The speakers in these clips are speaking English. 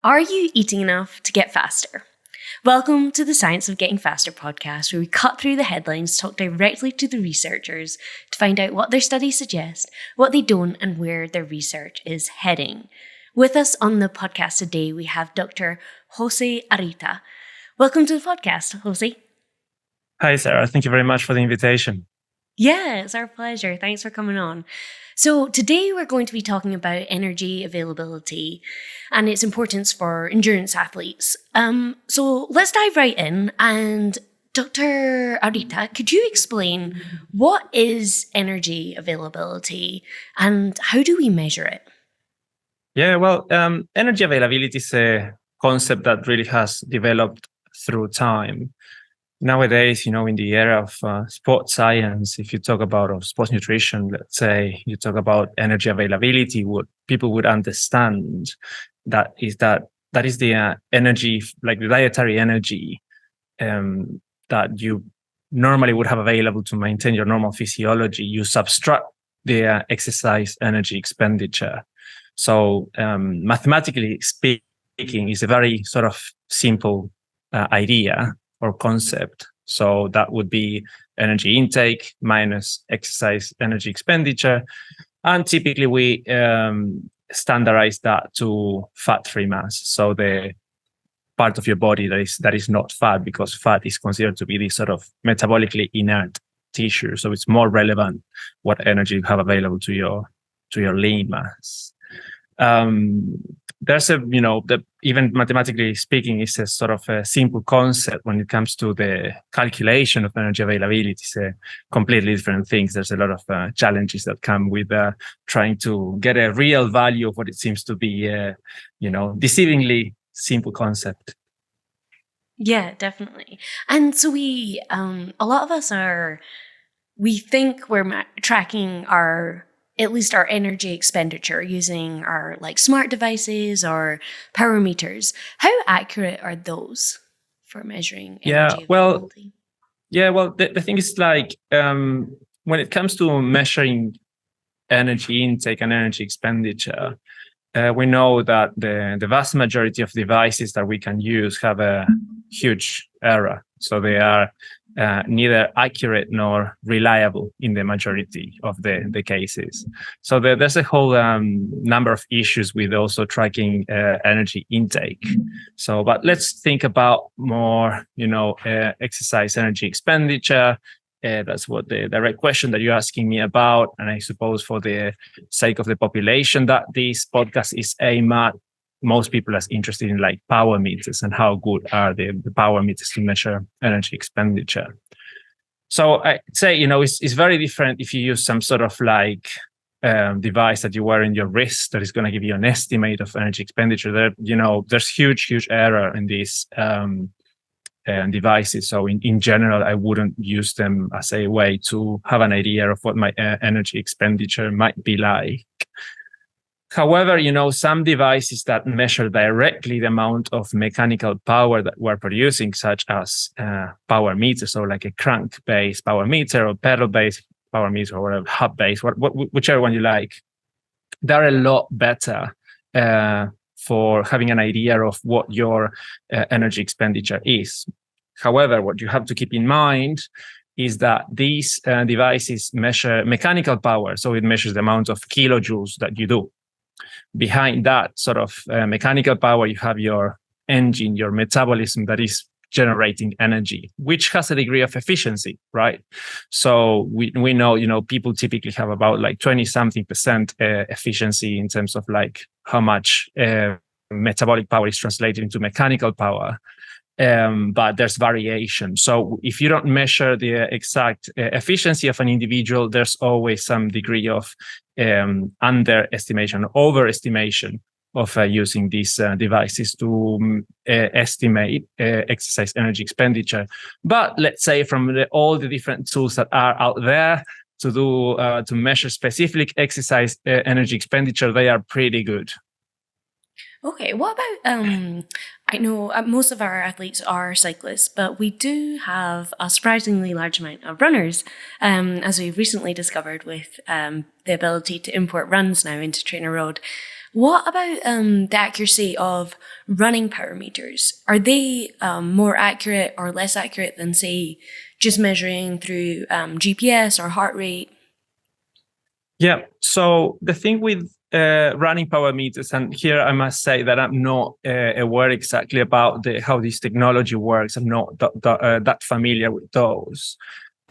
Are you eating enough to get faster? Welcome to the Science of Getting Faster podcast, where we cut through the headlines, talk directly to the researchers to find out what their studies suggest, what they don't, and where their research is heading. With us on the podcast today, we have Dr. Jose Areta. Welcome to the podcast, Jose. Hi, Sarah. Thank you very much for the invitation. Yeah, it's our pleasure. Thanks for coming on. So today we're going to be talking about energy availability and its importance for endurance athletes. So let's dive right in. And Dr. Areta, could you explain what is energy availability and how do we measure it? Yeah, well, energy availability is a concept that really has developed through time. Nowadays, in the era of sports science, if you talk about sports nutrition, let's say you talk about energy availability, what people would understand that is the energy, like the dietary energy that you normally would have available to maintain your normal physiology. You subtract the exercise energy expenditure. So mathematically speaking, it's a very sort of simple idea or concept. So that would be energy intake minus exercise energy expenditure. And typically we standardize that to fat-free mass. So the part of your body that is not fat, because fat is considered to be this sort of metabolically inert tissue. So it's more relevant what energy you have available to your lean mass. There's even mathematically speaking, it's a sort of a simple concept when it comes to the calculation of energy availability. It's a completely different things. There's a lot of challenges that come with trying to get a real value of what it seems to be, deceivingly simple concept. Yeah, definitely. And so we, a lot of us we think we're tracking at least our energy expenditure using our smart devices or power meters. How accurate are those for measuring energy availability? The thing is when it comes to measuring energy intake and energy expenditure, we know that the vast majority of devices that we can use have a huge error. So they are neither accurate nor reliable in the majority of the cases. So there's a whole number of issues with also tracking energy intake. So, but let's think about more, exercise energy expenditure. That's what the direct question that you're asking me about. And I suppose for the sake of the population that this podcast is aimed at, most people are interested in power meters and how good are the power meters to measure energy expenditure. So I'd say, it's very different if you use some sort of device that you wear in your wrist that is going to give you an estimate of energy expenditure. There's huge error in these devices. So in general, I wouldn't use them as a way to have an idea of what my energy expenditure might be like. However, some devices that measure directly the amount of mechanical power that we're producing, such as power meters, so like a crank-based power meter or pedal-based power meter or whatever, hub-based, whichever one you like, they're a lot better for having an idea of what your energy expenditure is. However, what you have to keep in mind is that these devices measure mechanical power, so it measures the amount of kilojoules that you do. Behind that sort of mechanical power, you have your engine, your metabolism that is generating energy, which has a degree of efficiency, right? So we know, people typically have about 20-something% efficiency in terms of how much metabolic power is translated into mechanical power. But there's variation. So if you don't measure the exact efficiency of an individual, there's always some degree of underestimation, overestimation of using these devices to estimate exercise energy expenditure. But let's say from all the different tools that are out there to measure specific exercise energy expenditure, they are pretty good. Okay, what about, I know most of our athletes are cyclists, but we do have a surprisingly large amount of runners, as we've recently discovered with the ability to import runs now into TrainerRoad. What about the accuracy of running power meters? Are they more accurate or less accurate than, say, just measuring through GPS or heart rate? Yeah. So the thing with running power meters, and here I must say that I'm not aware exactly about how this technology works. I'm not that familiar with those.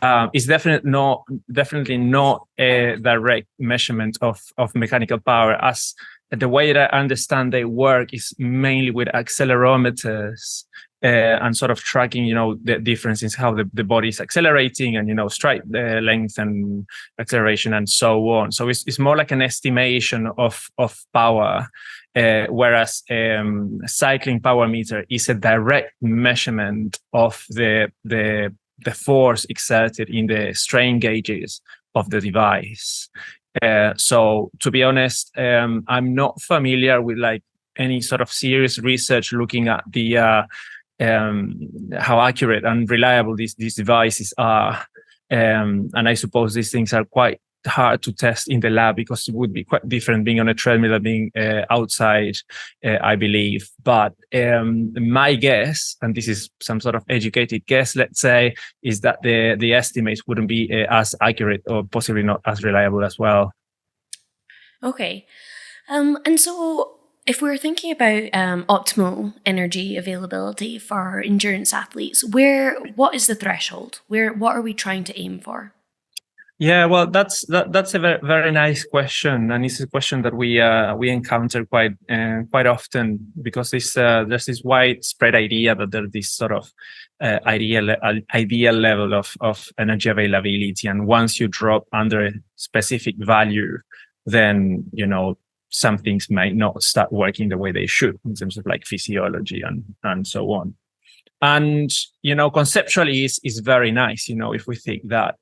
It's definitely not a direct measurement of mechanical power, as the way that I understand they work is mainly with accelerometers and sort of tracking, the difference in how the body is accelerating and, stride length and acceleration and so on. So it's more like an estimation of power, whereas cycling power meter is a direct measurement of the force exerted in the strain gauges of the device. So to be honest, I'm not familiar with like any sort of serious research looking at the how accurate and reliable these devices are. And I suppose these things are quite hard to test in the lab because it would be quite different being on a treadmill and being outside, I believe. But my guess, and this is some sort of educated guess, let's say, is that the estimates wouldn't be as accurate or possibly not as reliable as well. Okay. And so if we're thinking about optimal energy availability for endurance athletes, what is the threshold? What are we trying to aim for? Yeah, well, that's a very, very nice question, and it's a question that we encounter quite often because there's this widespread idea that there's this sort of ideal level of energy availability, and once you drop under a specific value, then some things might not start working the way they should in terms of like physiology and so on. And conceptually is very nice. If we think that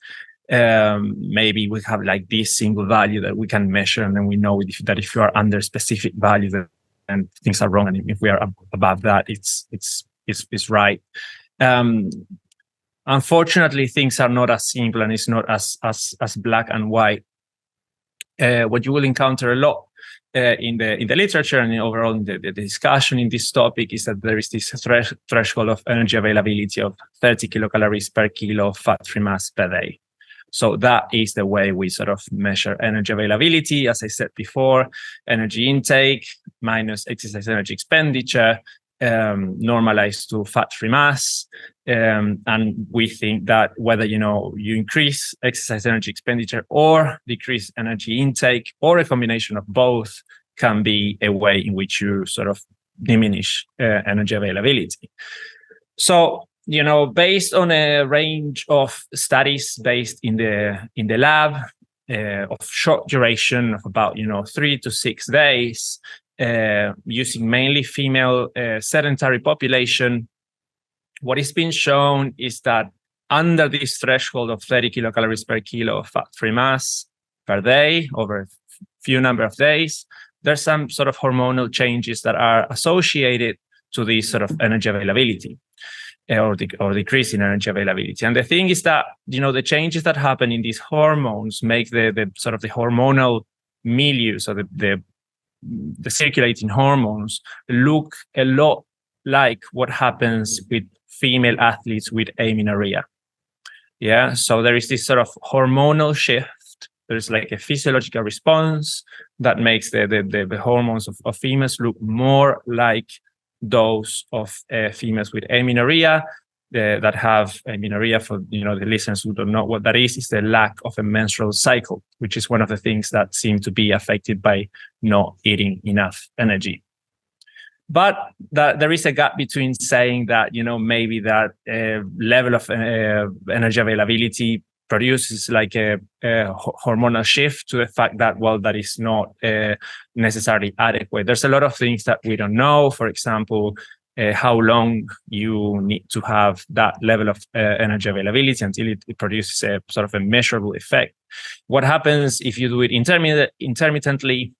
maybe we have like this single value that we can measure, and then we know that if you are under specific value, then things are wrong, and if we are above that, it's right. Unfortunately, things are not as simple, and it's not as black and white. What you will encounter a lot in the literature and overall in the discussion in this topic is that there is this threshold of energy availability of 30 kilocalories per kilo of fat-free mass per day. So that is the way we sort of measure energy availability. As I said before, energy intake minus exercise energy expenditure, normalized to fat-free mass. And we think that whether, you increase exercise energy expenditure or decrease energy intake, or a combination of both, can be a way in which you sort of diminish energy availability. So, based on a range of studies based in the lab of short duration of about 3 to 6 days, using mainly female sedentary population, what is being shown is that under this threshold of 30 kilocalories per kilo of fat-free mass per day over a few number of days, there's some sort of hormonal changes that are associated to this sort of energy availability. Or decrease in energy availability. And the thing is that, the changes that happen in these hormones make the sort of the hormonal milieu, so the circulating hormones, look a lot like what happens with female athletes with amenorrhea. Yeah, so there is this sort of hormonal shift. There's like a physiological response that makes the hormones of females look more like those of females with amenorrhea, that have amenorrhea. For the listeners who don't know what that is the lack of a menstrual cycle, which is one of the things that seem to be affected by not eating enough energy. But there is a gap between saying that maybe that level of energy availability produces like a hormonal shift, to the fact that, well, that is not necessarily adequate. There's a lot of things that we don't know. For example, how long you need to have that level of energy availability until it produces a sort of a measurable effect. What happens if you do it intermittently?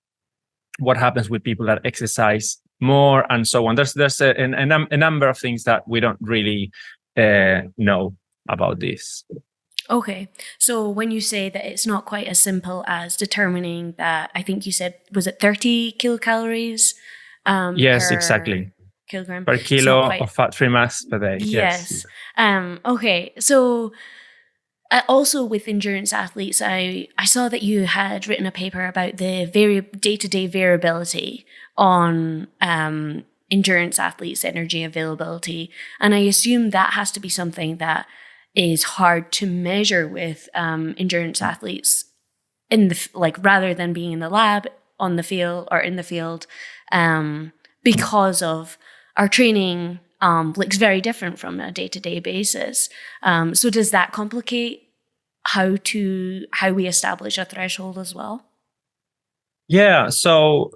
What happens with people that exercise more, and so on? There's a number of things that we don't really know about this. Okay. So when you say that it's not quite as simple as determining that, I think you said, was it 30 kilocalories Yes, per exactly. kilogram? Per It's not kilo quite. of fat-free mass per day. Yes. Yes. Okay. So also with endurance athletes, I saw that you had written a paper about the day-to-day variability on endurance athletes' energy availability, and I assume that has to be something that is hard to measure with endurance athletes in the rather than being in the lab, on the field, or in the field, because of our training looks very different from a day-to-day basis. So does that complicate how we establish a threshold as well? Yeah. So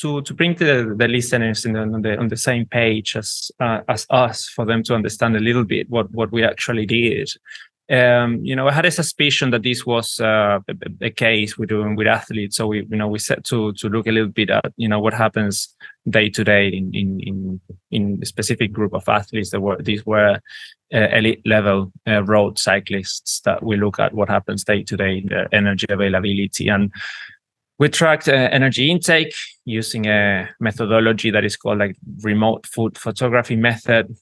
to bring the listeners on the same page as us, for them to understand a little bit what we actually did. I had a suspicion that this was a case with athletes. So we set to look a little bit at what happens day to day in a specific group of athletes. These were elite level road cyclists, that we look at what happens day to day in their energy availability. And we tracked energy intake using a methodology that is called like remote food photography method.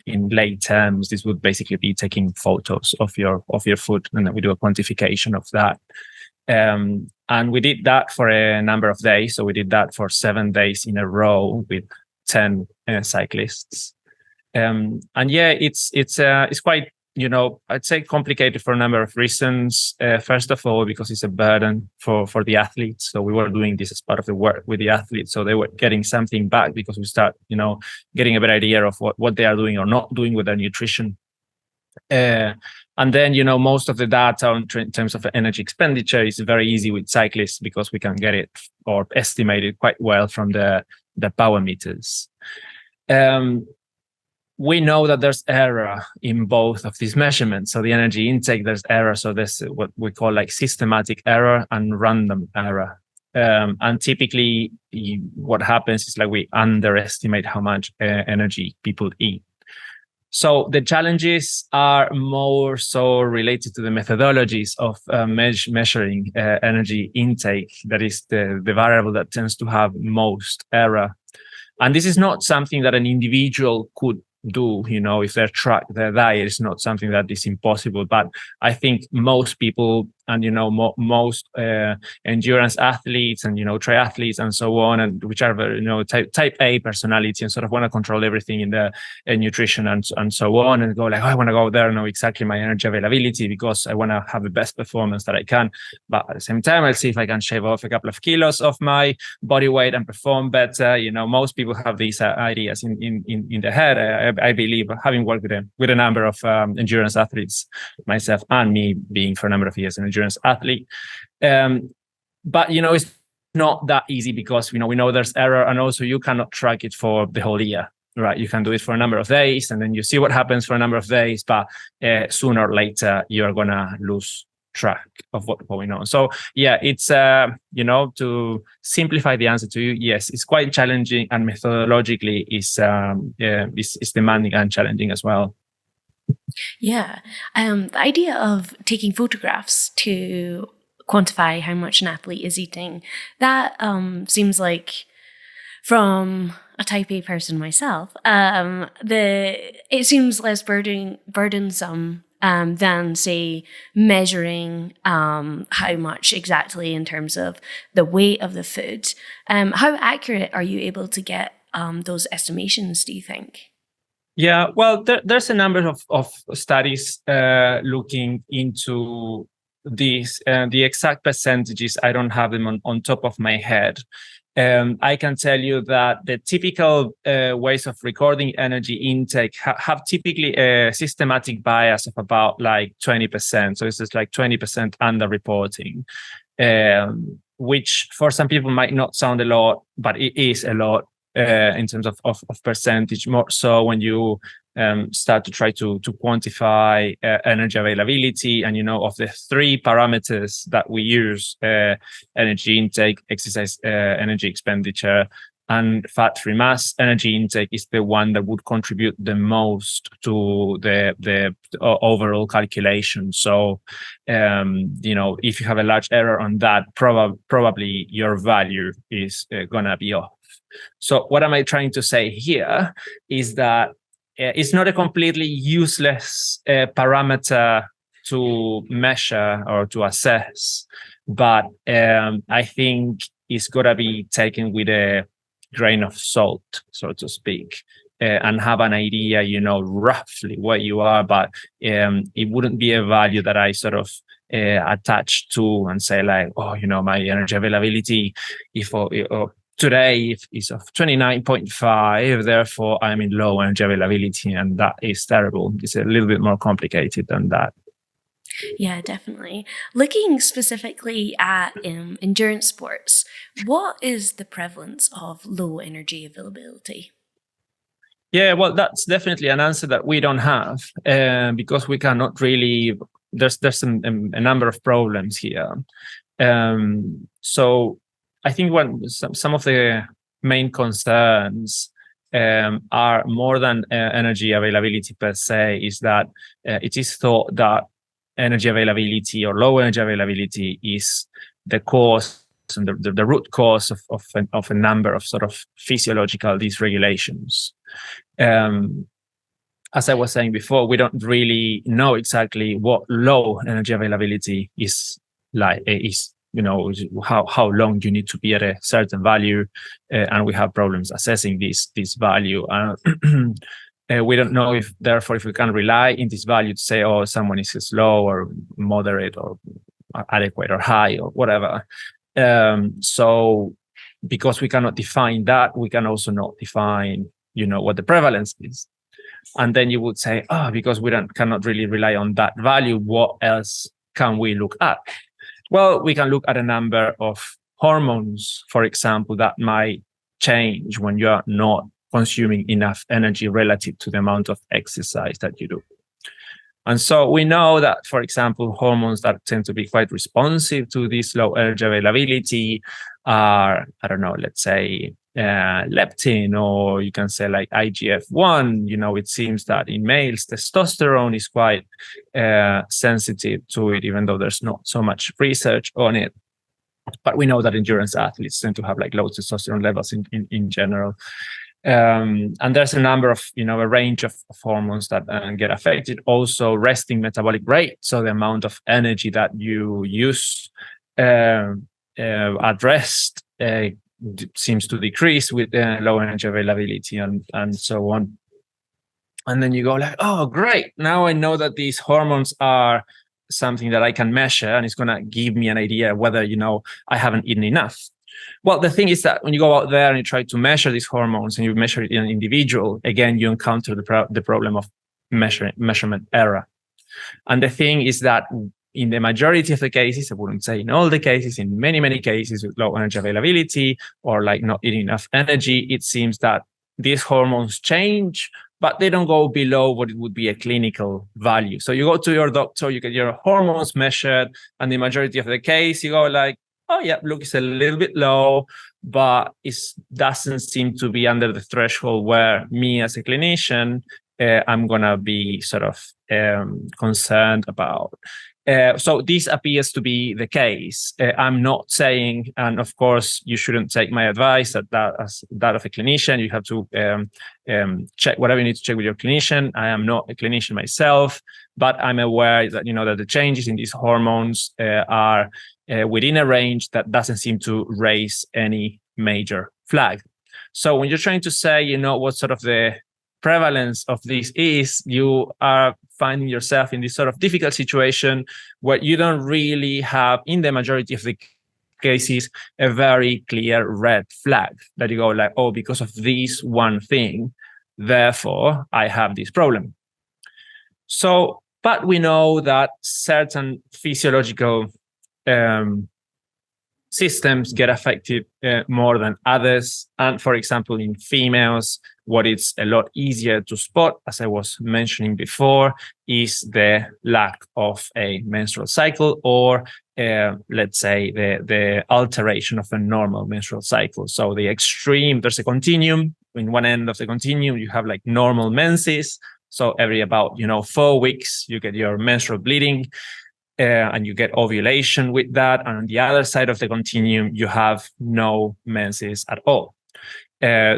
In lay terms, this would basically be taking photos of your food, and then we do a quantification of that. And we did that for a number of days. So we did that for 7 days in a row with 10 cyclists. And yeah, it's quite, I'd say complicated for a number of reasons. First of all, because it's a burden for the athletes. So we were doing this as part of the work with the athletes. So they were getting something back because we start, getting a better idea of what they are doing or not doing with their nutrition. And then, most of the data in terms of energy expenditure is very easy with cyclists because we can get it or estimate it quite well from the power meters. We know that there's error in both of these measurements. So the energy intake, there's error. So there's what we call like systematic error and random error. And typically what happens is like we underestimate how much energy people eat. So the challenges are more so related to the methodologies of measuring energy intake. That is the variable that tends to have most error. And this is not something that an individual could do, if they track their diet. It's not something that is impossible. But I think most people and, most endurance athletes and, triathletes and so on, and which are very, type A personality and sort of want to control everything in the nutrition and so on, and go like, I want to go there and know exactly my energy availability because I want to have the best performance that I can. But at the same time, I'll see if I can shave off a couple of kilos of my body weight and perform better. Most people have these ideas in their head. I believe, having worked with a number of endurance athletes, myself and me being for a number of years an endurance athlete. But, it's not that easy because, we know there's error, and also you cannot track it for the whole year, right? You can do it for a number of days and then you see what happens for a number of days, but sooner or later you're going to lose track of what's going on. So yeah, it's to simplify the answer to you, yes, it's quite challenging, and methodologically is demanding and challenging as well. Yeah. The idea of taking photographs to quantify how much an athlete is eating, that seems like, from a type A person myself, it seems less burdensome than, say, measuring how much exactly in terms of the weight of the food. How accurate are you able to get those estimations, do you think? Yeah, well, there's a number of studies looking into these. The exact percentages, I don't have them on top of my head. I can tell you that the typical ways of recording energy intake have typically a systematic bias of about like 20%. So it's just like 20% underreporting, which for some people might not sound a lot, but it is a lot. In terms of percentage, more so when you start to try to quantify energy availability. And, of the 3 parameters that we use, energy intake, exercise energy expenditure, and fat-free mass energy intake is the one that would contribute the most to the overall calculation. So, if you have a large error on that, probably your value is gonna be off. So what am I trying to say here is that it's not a completely useless parameter to measure or to assess, but I think it's got to be taken with a grain of salt, so to speak, and have an idea, roughly where you are, but it wouldn't be a value that I sort of attach to and say like, my energy availability, today is of 29.5, therefore I'm in low energy availability, and that is terrible. It's a little bit more complicated than that. Yeah, definitely. Looking specifically at endurance sports, what is the prevalence of low energy availability? Yeah, well, that's definitely an answer that we don't have because we cannot really. There's a number of problems here. So I think some of the main concerns are more than energy availability per se, is that it is thought that energy availability or low energy availability is the cause and the root cause of a number of sort of physiological dysregulations. As I was saying before, we don't really know exactly what low energy availability is like. How long you need to be at a certain value, and we have problems assessing this value. We don't know if we can rely in this value to say, someone is slow or moderate or adequate or high or whatever. So because we cannot define that, we can also not define, what the prevalence is. And then you would say, because we cannot really rely on that value, what else can we look at? Well, we can look at a number of hormones, for example, that might change when you are not consuming enough energy relative to the amount of exercise that you do. And so we know that, for example, hormones that tend to be quite responsive to this low energy availability are, let's say leptin, or you can say like IGF-1. It seems that in males, testosterone is quite sensitive to it, even though there's not so much research on it. But we know that endurance athletes tend to have like low testosterone levels in general. And there's a number of, a range of hormones that get affected. Also, resting metabolic rate, so the amount of energy that you use at rest seems to decrease with low energy availability and so on. And then you go like, great, now I know that these hormones are something that I can measure, and it's going to give me an idea whether, I haven't eaten enough. Well, the thing is that when you go out there and you try to measure these hormones and you measure it in an individual, again, you encounter the problem of measurement error. And the thing is that in the majority of the cases, I wouldn't say in all the cases, in many, many cases with low energy availability or like not eating enough energy, it seems that these hormones change, but they don't go below what it would be a clinical value. So you go to your doctor, you get your hormones measured, and the majority of the case, you go like, look, it's a little bit low, but it doesn't seem to be under the threshold where me as a clinician, I'm going to be sort of concerned about. So this appears to be the case. I'm not saying, and of course, you shouldn't take my advice as that of a clinician. You have to check whatever you need to check with your clinician. I am not a clinician myself, but I'm aware that, that the changes in these hormones are within a range that doesn't seem to raise any major flag. So when you're trying to say, what sort of the prevalence of this is, you are finding yourself in this sort of difficult situation where you don't really have, in the majority of the cases, a very clear red flag that you go like, because of this one thing, therefore I have this problem. So, but we know that certain physiological systems get affected more than others. And for example, in females, what it's a lot easier to spot, as I was mentioning before, is the lack of a menstrual cycle or let's say, the alteration of a normal menstrual cycle. So the extreme, there's a continuum. In one end of the continuum, you have like normal menses. So every about 4 weeks, you get your menstrual bleeding, and you get ovulation with that. And on the other side of the continuum, you have no menses at all.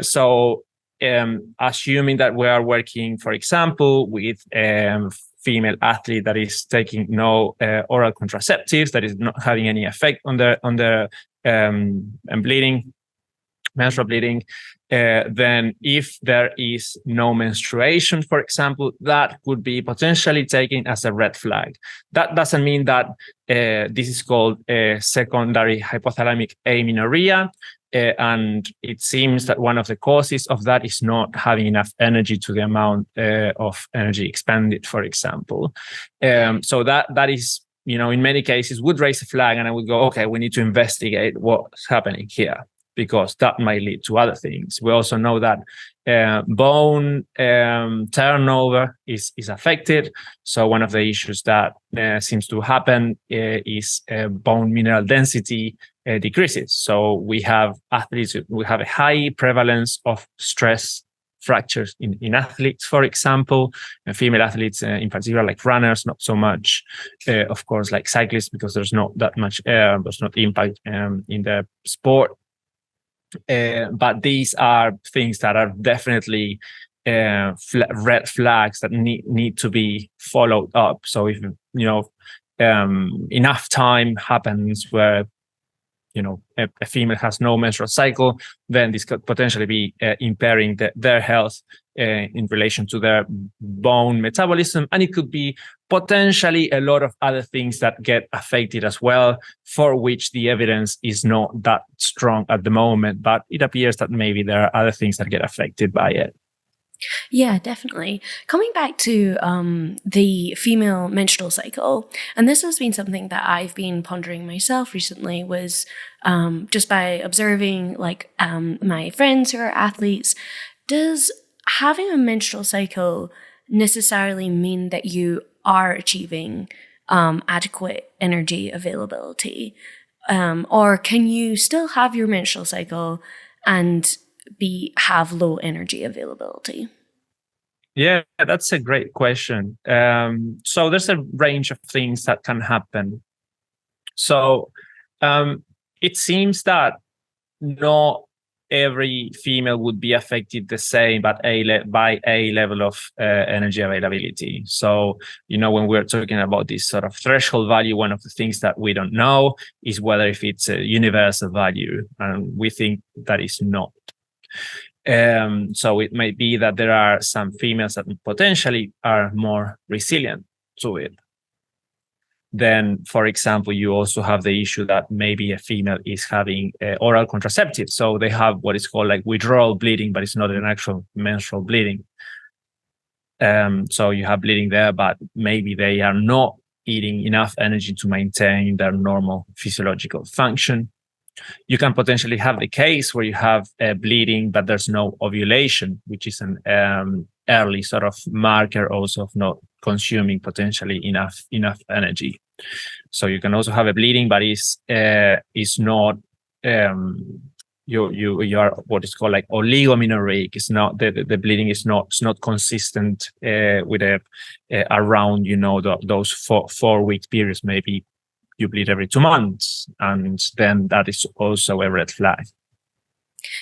So assuming that we are working, for example, with female athlete that is taking no oral contraceptives, that is not having any effect on the bleeding, menstrual bleeding, then if there is no menstruation, for example, that could be potentially taken as a red flag. That doesn't mean that this is called secondary hypothalamic amenorrhea. And it seems that one of the causes of that is not having enough energy to the amount of energy expended, for example. So that is, in many cases would raise a flag, and I would go, okay, we need to investigate what's happening here, because that might lead to other things. We also know that bone turnover is affected. So one of the issues that seems to happen is bone mineral density decreases. So we have athletes, we have a high prevalence of stress fractures in athletes, for example, and female athletes in particular, like runners, not so much, of course, like cyclists, because there's not that much there's not impact in the sport. But these are things that are definitely red flags that need to be followed up. So if enough time happens where a female has no menstrual cycle, then this could potentially be impairing their health in relation to their bone metabolism, and it could be potentially a lot of other things that get affected as well, for which the evidence is not that strong at the moment, but it appears that maybe there are other things that get affected by it. Yeah, definitely. Coming back to the female menstrual cycle, and this has been something that I've been pondering myself recently, was just by observing my friends who are athletes. Does having a menstrual cycle necessarily mean that you are achieving adequate energy availability? Or can you still have your menstrual cycle and have low energy availability? Yeah, that's a great question. So there's a range of things that can happen. So it seems that not every female would be affected the same, but by a level of energy availability. So, when we're talking about this sort of threshold value, one of the things that we don't know is whether if it's a universal value, and we think that is not. So it may be that there are some females that potentially are more resilient to it. Then, for example, you also have the issue that maybe a female is having oral contraceptives. So they have what is called like withdrawal bleeding, but it's not an actual menstrual bleeding. So you have bleeding there, but maybe they are not eating enough energy to maintain their normal physiological function. You can potentially have the case where you have bleeding, but there's no ovulation, which is an early sort of marker also of not consuming potentially enough energy. So you can also have a bleeding, but is not you are what is called like oligomenorrheic. It's not the bleeding is not consistent with around those 4 week periods. Maybe you bleed every 2 months, and then that is also a red flag.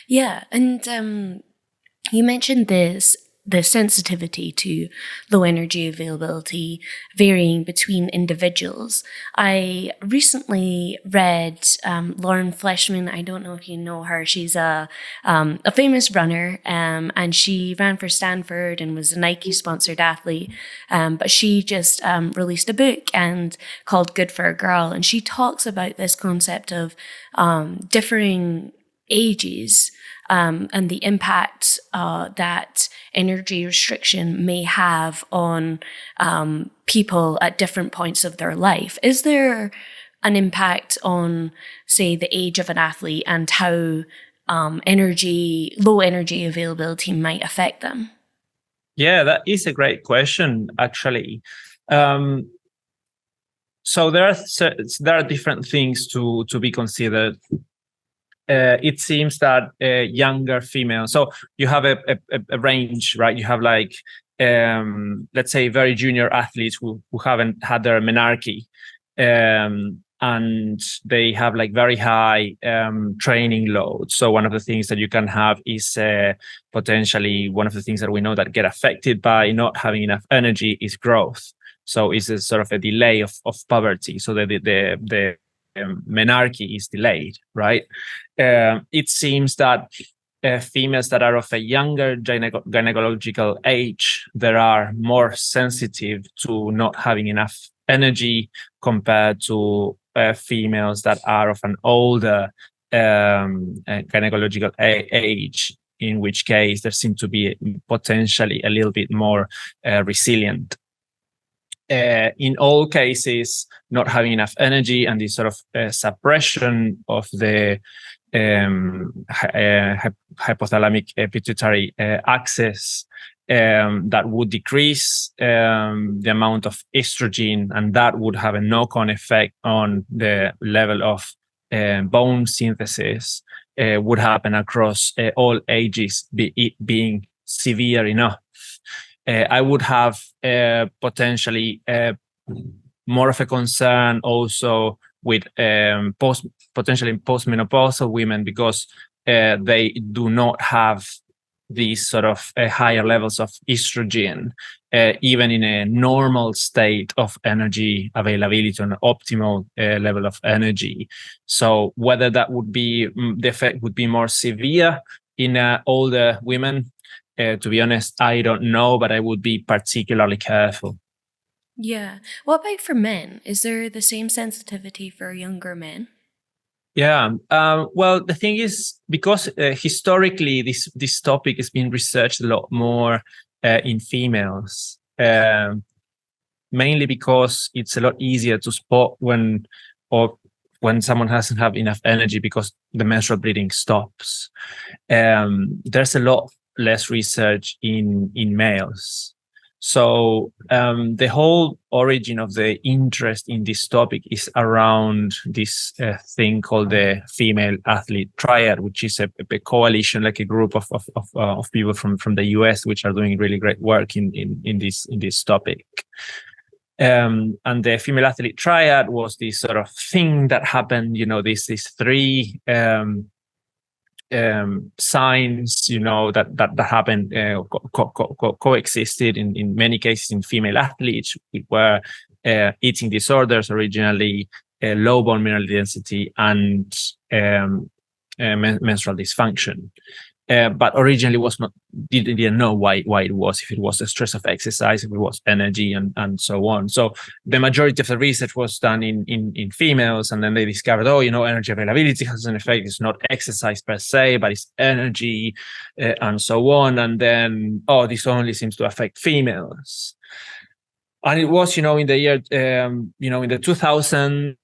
Yeah, and you mentioned the sensitivity to low energy availability varying between individuals. I recently read Lauren Fleshman. I don't know if you know her. She's a famous runner, and she ran for Stanford and was a Nike sponsored athlete. But she just released a book called Good for a Girl, and she talks about this concept of differing ages and the impact that energy restriction may have on people at different points of their life. Is there an impact on, say, the age of an athlete and how low energy availability might affect them? Yeah, that is a great question, actually. So there are different things to be considered. It seems that younger females. So you have a range, right? You have like let's say very junior athletes who haven't had their menarche, and they have like very high training loads. So one of the things that you can have is potentially one of the things that we know that get affected by not having enough energy is growth. So it's a sort of a delay of puberty. So the menarche is delayed, right? It seems that females that are of a younger gynecological age, they are more sensitive to not having enough energy compared to females that are of an older gynecological age, in which case there seems to be potentially a little bit more resilient. In all cases, not having enough energy and this sort of suppression of the hypothalamic pituitary axis that would decrease the amount of estrogen, and that would have a knock-on effect on the level of bone synthesis, would happen across all ages, it being severe enough. I would have potentially more of a concern also with potentially postmenopausal women, because they do not have these sort of higher levels of estrogen, even in a normal state of energy availability, on an optimal level of energy. So whether that would be, the effect would be more severe in older women, to be honest, I don't know, but I would be particularly careful. Yeah. What about for men? Is there the same sensitivity for younger men? Yeah. Well, the thing is, because historically this topic has been researched a lot more in females, mainly because it's a lot easier to spot when someone doesn't have enough energy because the menstrual bleeding stops. There's a lot less research in males. So the whole origin of the interest in this topic is around this thing called the female athlete triad, which is a coalition, like a group of people from the US, which are doing really great work in this topic. And the female athlete triad was this sort of thing that happened, these three signs, that happened, coexisted in many cases in female athletes, were eating disorders originally, low bone mineral density, and menstrual dysfunction. But originally didn't know why it was, if it was the stress of exercise, if it was energy, and so on. So the majority of the research was done in females, and then they discovered, energy availability has an effect. It's not exercise per se, but it's energy, and so on. And then, this only seems to affect females. And it was, in the year, in the 2000s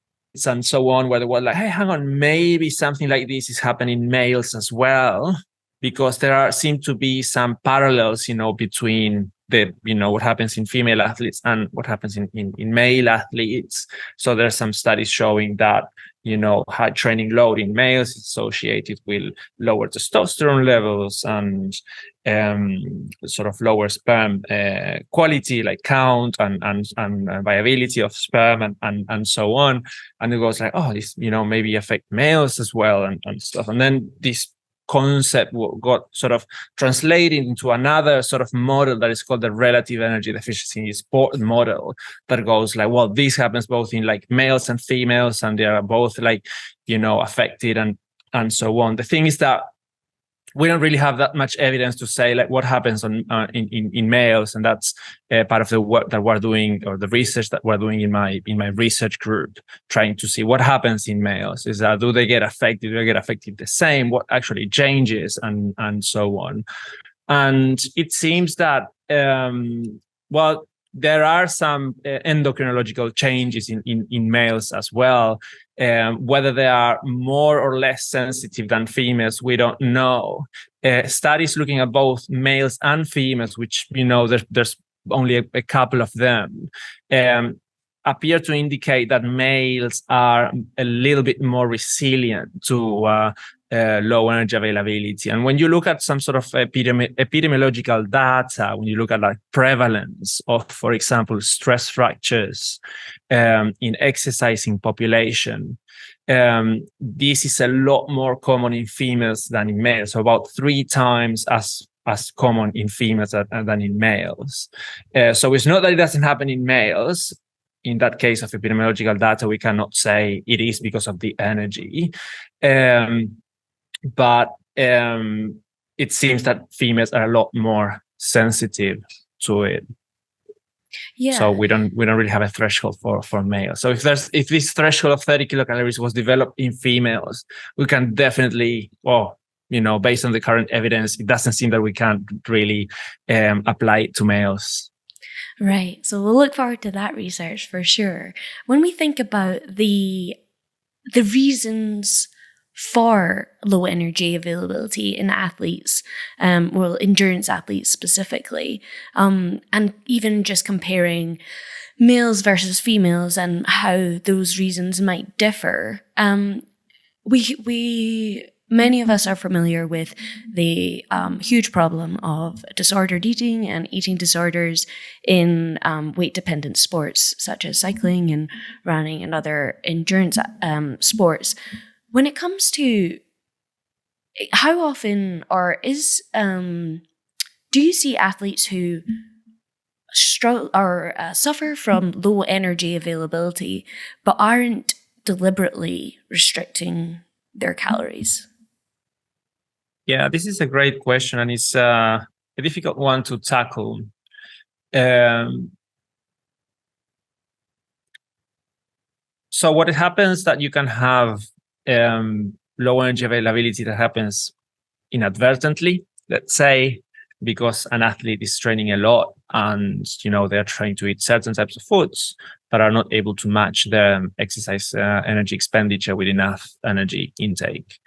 and so on, where they were like, hey, hang on, maybe something like this is happening in males as well, because there seem to be some parallels, between what happens in female athletes and what happens in male athletes. So there's some studies showing that, high training load in males is associated with lower testosterone levels and sort of lower sperm quality, like count and viability of sperm and so on. And it goes like, this, maybe affect males as well and stuff. And then this concept got sort of translated into another sort of model that is called the relative energy deficiency sport model, that goes like, well, this happens both in like males and females, and they are both like, affected and so on. The thing is that we don't really have that much evidence to say like what happens in males, and that's part of the work that we're doing, or the research that we're doing in my research group, trying to see what happens in males. Is that, do they get affected? Do they get affected the same? What actually changes, and so on. And it seems that there are some endocrinological changes in males as well. Whether they are more or less sensitive than females, we don't know. Studies looking at both males and females, which there's only a couple of them, appear to indicate that males are a little bit more resilient to low energy availability. And when you look at some sort of epidemiological data, when you look at like prevalence of, for example, stress fractures in exercising population, this is a lot more common in females than in males, so about 3 times as common in females than in males. So it's not that it doesn't happen in males. In that case of epidemiological data, we cannot say it is because of the energy. But it seems that females are a lot more sensitive to it. Yeah. So we don't really have a threshold for males. So if this threshold of 30 kilocalories was developed in females, we can definitely, based on the current evidence, it doesn't seem that we can't really apply it to males. Right. So we'll look forward to that research for sure. When we think about the reasons for low energy availability in athletes, endurance athletes specifically, and even just comparing males versus females and how those reasons might differ, many of us are familiar with the huge problem of disordered eating and eating disorders in weight-dependent sports such as cycling and running and other endurance sports. When it comes to how often do you see athletes who struggle or suffer from low energy availability but aren't deliberately restricting their calories? Yeah, this is a great question, and it's a difficult one to tackle. So what happens that you can have low energy availability that happens inadvertently, let's say, because an athlete is training a lot and they're trying to eat certain types of foods that are not able to match their exercise energy expenditure with enough energy intake.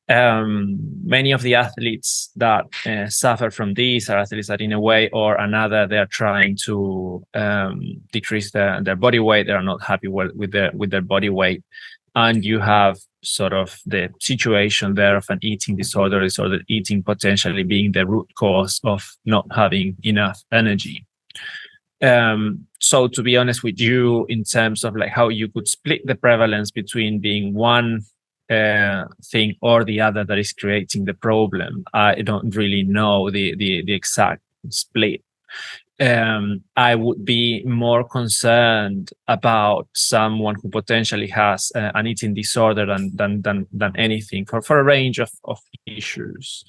Many of the athletes that suffer from these are athletes that in a way or another they're trying to decrease their body weight. They are not happy with their body weight, and you have sort of the situation there of an eating disorder eating potentially being the root cause of not having enough energy. So to be honest with you, in terms of like how you could split the prevalence between being one thing or the other that is creating the problem, I don't really know the exact split. I would be more concerned about someone who potentially has an eating disorder than anything for a range of issues.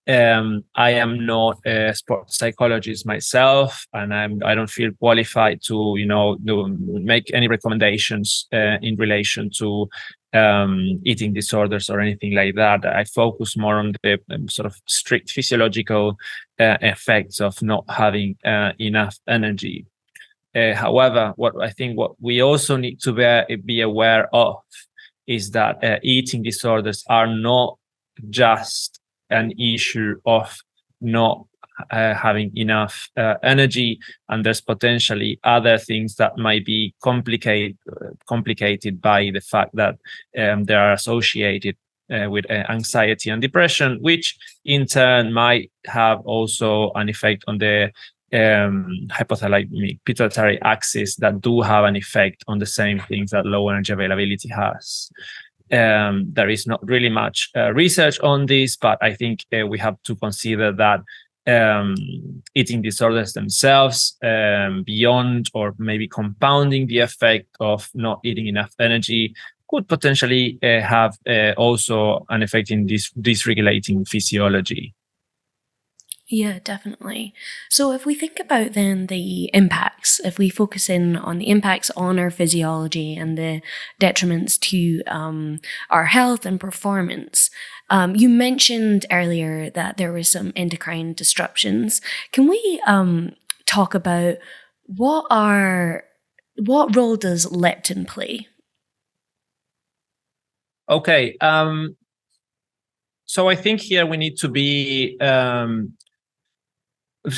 I am not a sports psychologist myself, and I don't feel qualified to make any recommendations in relation to eating disorders or anything like that. I focus more on the sort of strict physiological effects of not having enough energy. However, what we also need to be aware of is that eating disorders are not just an issue of not having enough energy, and there's potentially other things that might be complicated by the fact that they are associated with anxiety and depression, which in turn might have also an effect on the hypothalamic pituitary axis that do have an effect on the same things that low energy availability has. There is not really much research on this, but I think we have to consider that eating disorders themselves, beyond or maybe compounding the effect of not eating enough energy, could potentially have also an effect in dysregulating physiology. Yeah, definitely. So if we think about then the impacts, if we focus in on the impacts on our physiology and the detriments to our health and performance, you mentioned earlier that there were some endocrine disruptions. Can we talk about what role does leptin play? Okay. So I think here we need to be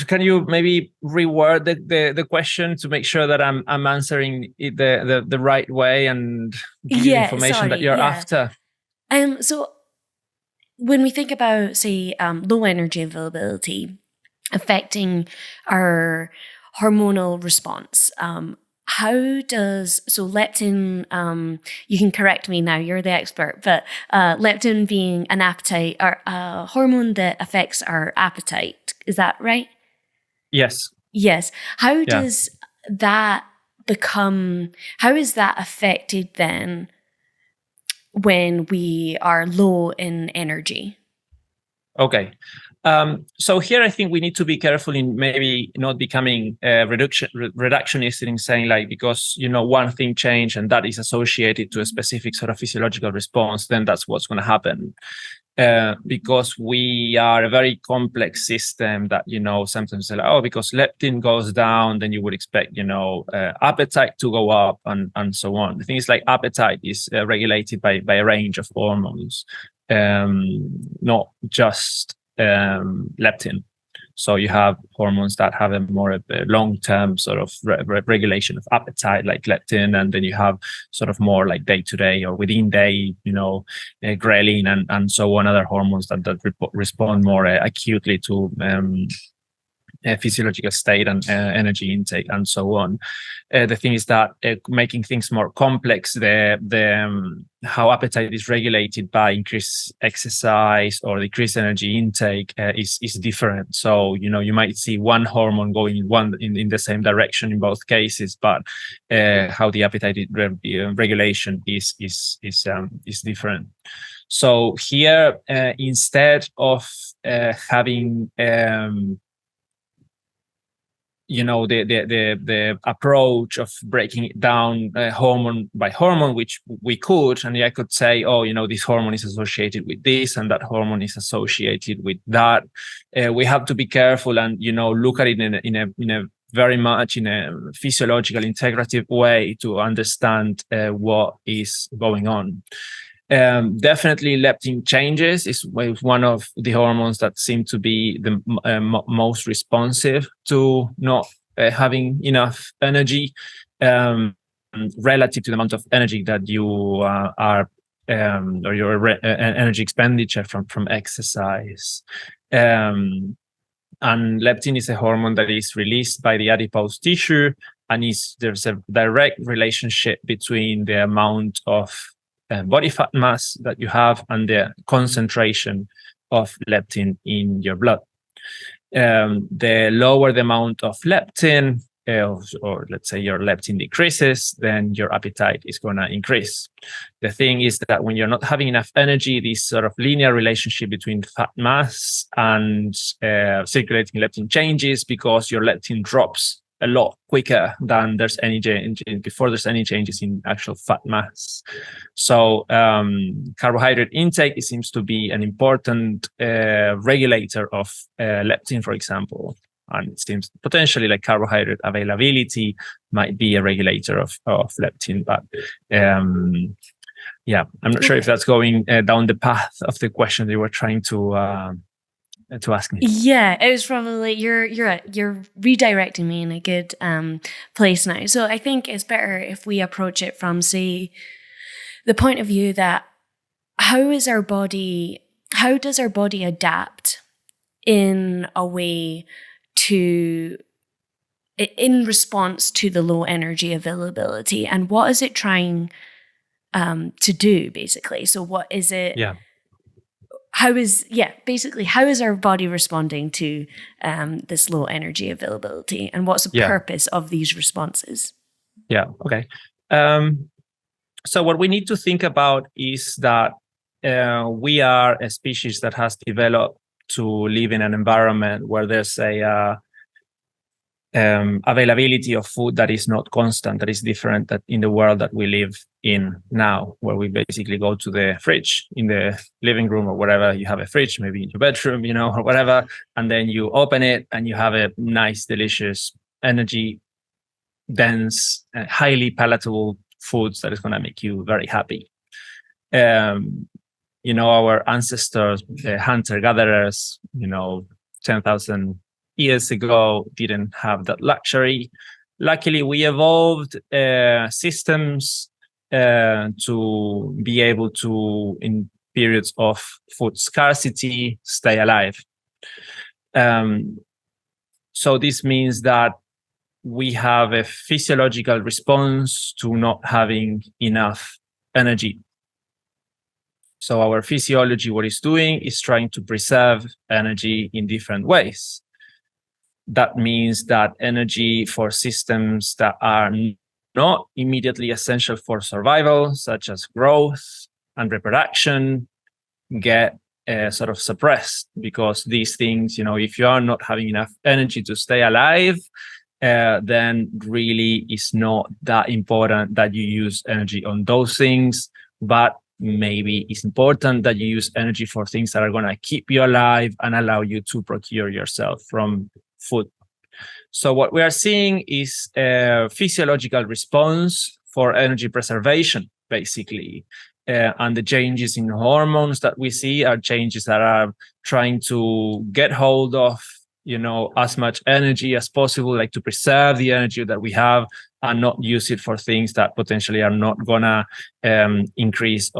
Can you maybe reword the question to make sure that I'm answering it the right way and give you the Yeah, information that sorry. you're Yeah. after? So when we think about, say, low energy availability affecting our hormonal response, how does leptin? You can correct me now. You're the expert, but leptin being an appetite or a hormone that affects our appetite. Is that right? Yes. Yes. How Yeah. does that become? How is that affected then when we are low in energy? Okay. So here I think we need to be careful in maybe not becoming reductionist in saying like, because, one thing changed and that is associated to a specific sort of physiological response, then that's what's going to happen. Because we are a very complex system that, sometimes say, like, oh, because leptin goes down, then you would expect, appetite to go up and so on. The thing is, like, appetite is regulated by a range of hormones, not just leptin. So you have hormones that have a more long-term sort of regulation of appetite, like leptin, and then you have sort of more like day-to-day or within day, ghrelin and so on, other hormones that respond more acutely to physiological state and energy intake and so on. The thing is that making things more complex, how appetite is regulated by increased exercise or decreased energy intake is different. So you might see one hormone going in the same direction in both cases, but how the appetite regulation is different. So here, instead of having the approach of breaking it down hormone by hormone, which we could, and I could say, oh, this hormone is associated with this and that hormone is associated with that. We have to be careful and look at it in a very much in a physiological integrative way to understand what is going on. Definitely leptin changes is one of the hormones that seem to be the most responsive to not having enough energy relative to the amount of energy that you are or your energy expenditure from exercise. And leptin is a hormone that is released by the adipose tissue, and there's a direct relationship between the amount of body fat mass that you have and the concentration of leptin in your blood. The lower the amount of leptin, or let's say your leptin decreases, then your appetite is going to increase. The thing is that when you're not having enough energy, this sort of linear relationship between fat mass and circulating leptin changes, because your leptin drops a lot quicker than there's any before there's any changes in actual fat mass. So carbohydrate intake seems to be an important regulator of leptin, for example. And it seems potentially like carbohydrate availability might be a regulator of leptin. But yeah, I'm not sure if that's going down the path of the question you were trying to ask me. Yeah, it was probably you're redirecting me in a good place now. So I think it's better if we approach it from, say, the point of view that how does our body adapt in a way in response to the low energy availability, and what is it trying to do, basically? So what is it? Yeah. How is our body responding to this low energy availability, and what's the purpose of these responses? Yeah. Okay. So what we need to think about is that we are a species that has developed to live in an environment where there's a availability of food that is not constant, that is different that in the world that we live in now, where we basically go to the fridge in the living room or wherever you have a fridge, maybe in your bedroom, or whatever, and then you open it and you have a nice, delicious, energy dense, highly palatable foods that is going to make you very happy. Our ancestors, hunter-gatherers, 10,000 years ago didn't have that luxury. Luckily, we evolved systems to be able to, in periods of food scarcity, stay alive. So this means that we have a physiological response to not having enough energy. So our physiology, what it's doing is trying to preserve energy in different ways. That means that energy for systems that are not immediately essential for survival, such as growth and reproduction, get sort of suppressed, because these things, if you are not having enough energy to stay alive, then really it's not that important that you use energy on those things, but maybe it's important that you use energy for things that are going to keep you alive and allow you to procure yourself from food. So what we are seeing is a physiological response for energy preservation, basically. And the changes in hormones that we see are changes that are trying to get hold of, as much energy as possible, like to preserve the energy that we have and not use it for things that potentially are not gonna increase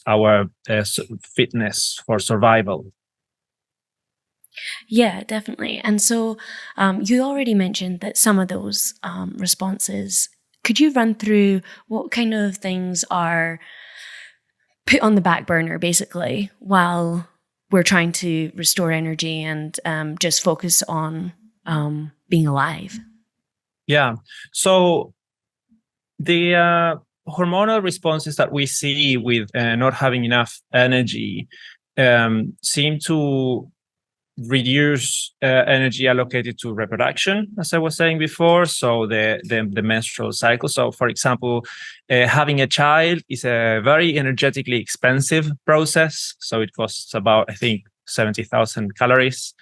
our fitness for survival. Yeah, definitely. And so you already mentioned that some of those responses, could you run through what kind of things are put on the back burner, basically, while we're trying to restore energy and just focus on being alive? Yeah. So the hormonal responses that we see with not having enough energy seem to reduce energy allocated to reproduction, as I was saying before. So the menstrual cycle. So, for example, having a child is a very energetically expensive process. So it costs about, I think, 70,000 calories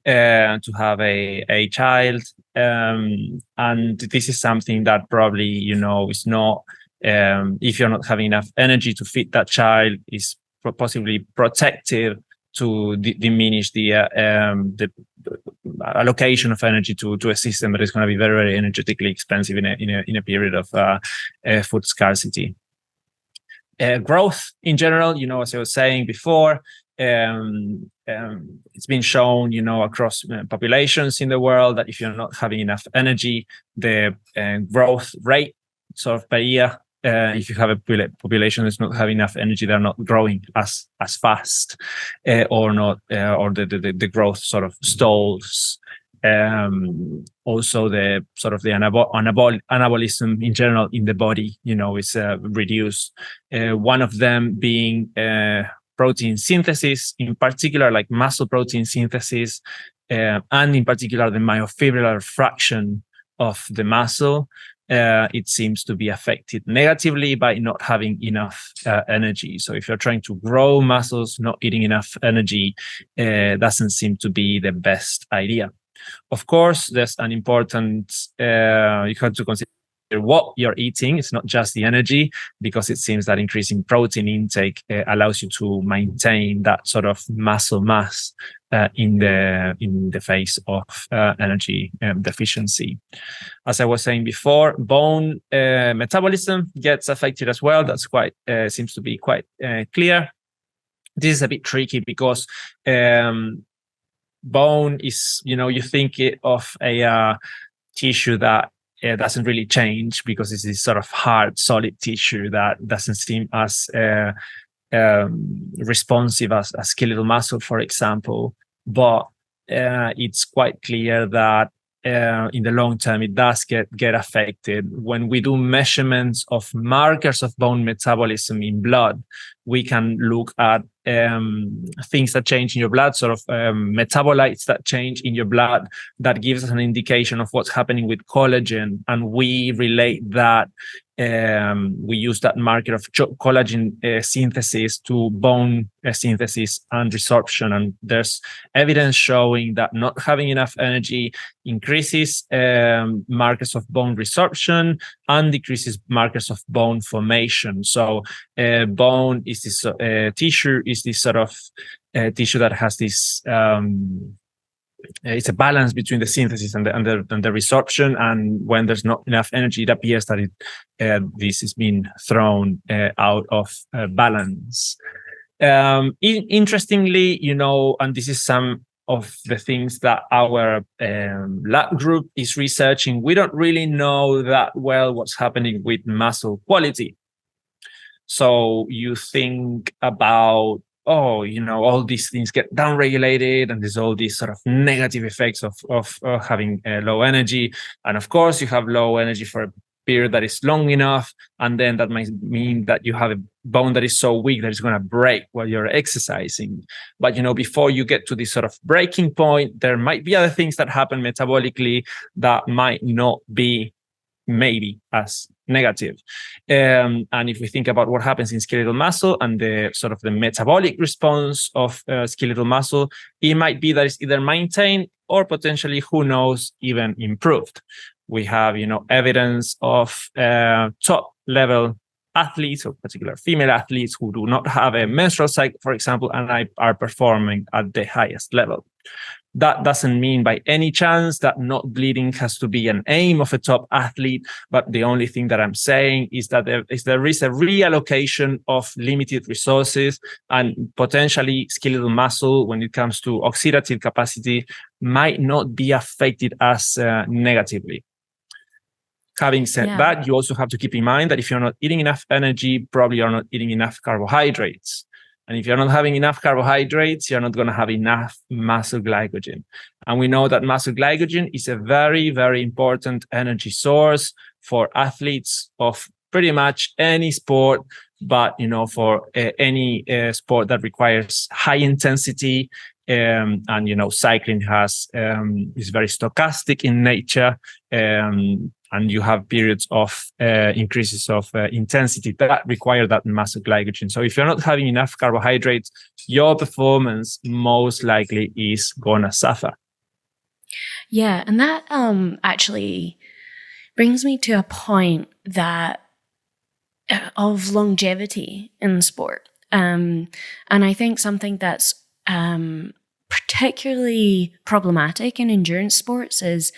to have a child. And this is something that probably, is not, if you're not having enough energy to feed that child, is possibly protective to diminish the allocation of energy to a system that is going to be very, very energetically expensive in a period of food scarcity. Growth in general, as I was saying before, it's been shown, across populations in the world, that if you're not having enough energy, the growth rate sort of per year, if you have a population that's not having enough energy, they're not growing as fast, or the growth sort of stalls. Also, the sort of the anabolism in general in the body, is reduced. One of them being protein synthesis, in particular, like muscle protein synthesis, and in particular the myofibrillar fraction of the muscle. It seems to be affected negatively by not having enough energy. So if you're trying to grow muscles, not eating enough energy doesn't seem to be the best idea. Of course, there's an important, you have to consider what you're eating. It's not just the energy, because it seems that increasing protein intake allows you to maintain that sort of muscle mass in the face of energy deficiency. As I was saying before, bone metabolism gets affected as well. That's quite seems to be quite clear. This is a bit tricky because bone is, you think of a tissue that doesn't really change, because it's this sort of hard, solid tissue that doesn't seem as responsive as skeletal muscle, for example. But it's quite clear that in the long term, it does get affected. When we do measurements of markers of bone metabolism in blood, we can look at things that change in your blood, sort of metabolites that change in your blood, that gives us an indication of what's happening with collagen. And we relate that, we use that marker of collagen synthesis to bone synthesis and resorption. And there's evidence showing that not having enough energy increases markers of bone resorption and decreases markers of bone formation. So bone is this tissue, is this sort of tissue that has this it's a balance between the synthesis and the resorption. And when there's not enough energy, it appears that this is being thrown out of balance. Interestingly, and this is some of the things that our lab group is researching, we don't really know that well what's happening with muscle quality. So you think about, all these things get downregulated, and there's all these sort of negative effects of having low energy. And of course, you have low energy for a period that is long enough, and then that might mean that you have a bone that is so weak that it's going to break while you're exercising. But before you get to this sort of breaking point, there might be other things that happen metabolically that might not be maybe as negative. And if we think about what happens in skeletal muscle and the sort of the metabolic response of skeletal muscle, it might be that it's either maintained or potentially, who knows, even improved. We have, evidence of top level athletes, or particular female athletes, who do not have a menstrual cycle, for example, and are performing at the highest level. That doesn't mean by any chance that not bleeding has to be an aim of a top athlete, but the only thing that I'm saying is that there is a reallocation of limited resources, and potentially skeletal muscle, when it comes to oxidative capacity, might not be affected as negatively. Having said that, you also have to keep in mind that if you're not eating enough energy, probably you're not eating enough carbohydrates. And if you're not having enough carbohydrates, you're not going to have enough muscle glycogen. And we know that muscle glycogen is a very, very important energy source for athletes of pretty much any sport, but for any sport that requires high intensity. And cycling is very stochastic in nature. And you have periods of increases of intensity that require that muscle glycogen. So if you're not having enough carbohydrates, your performance most likely is gonna suffer. Yeah, and that actually brings me to a point that of longevity in sport. And I think something that's particularly problematic in endurance sports is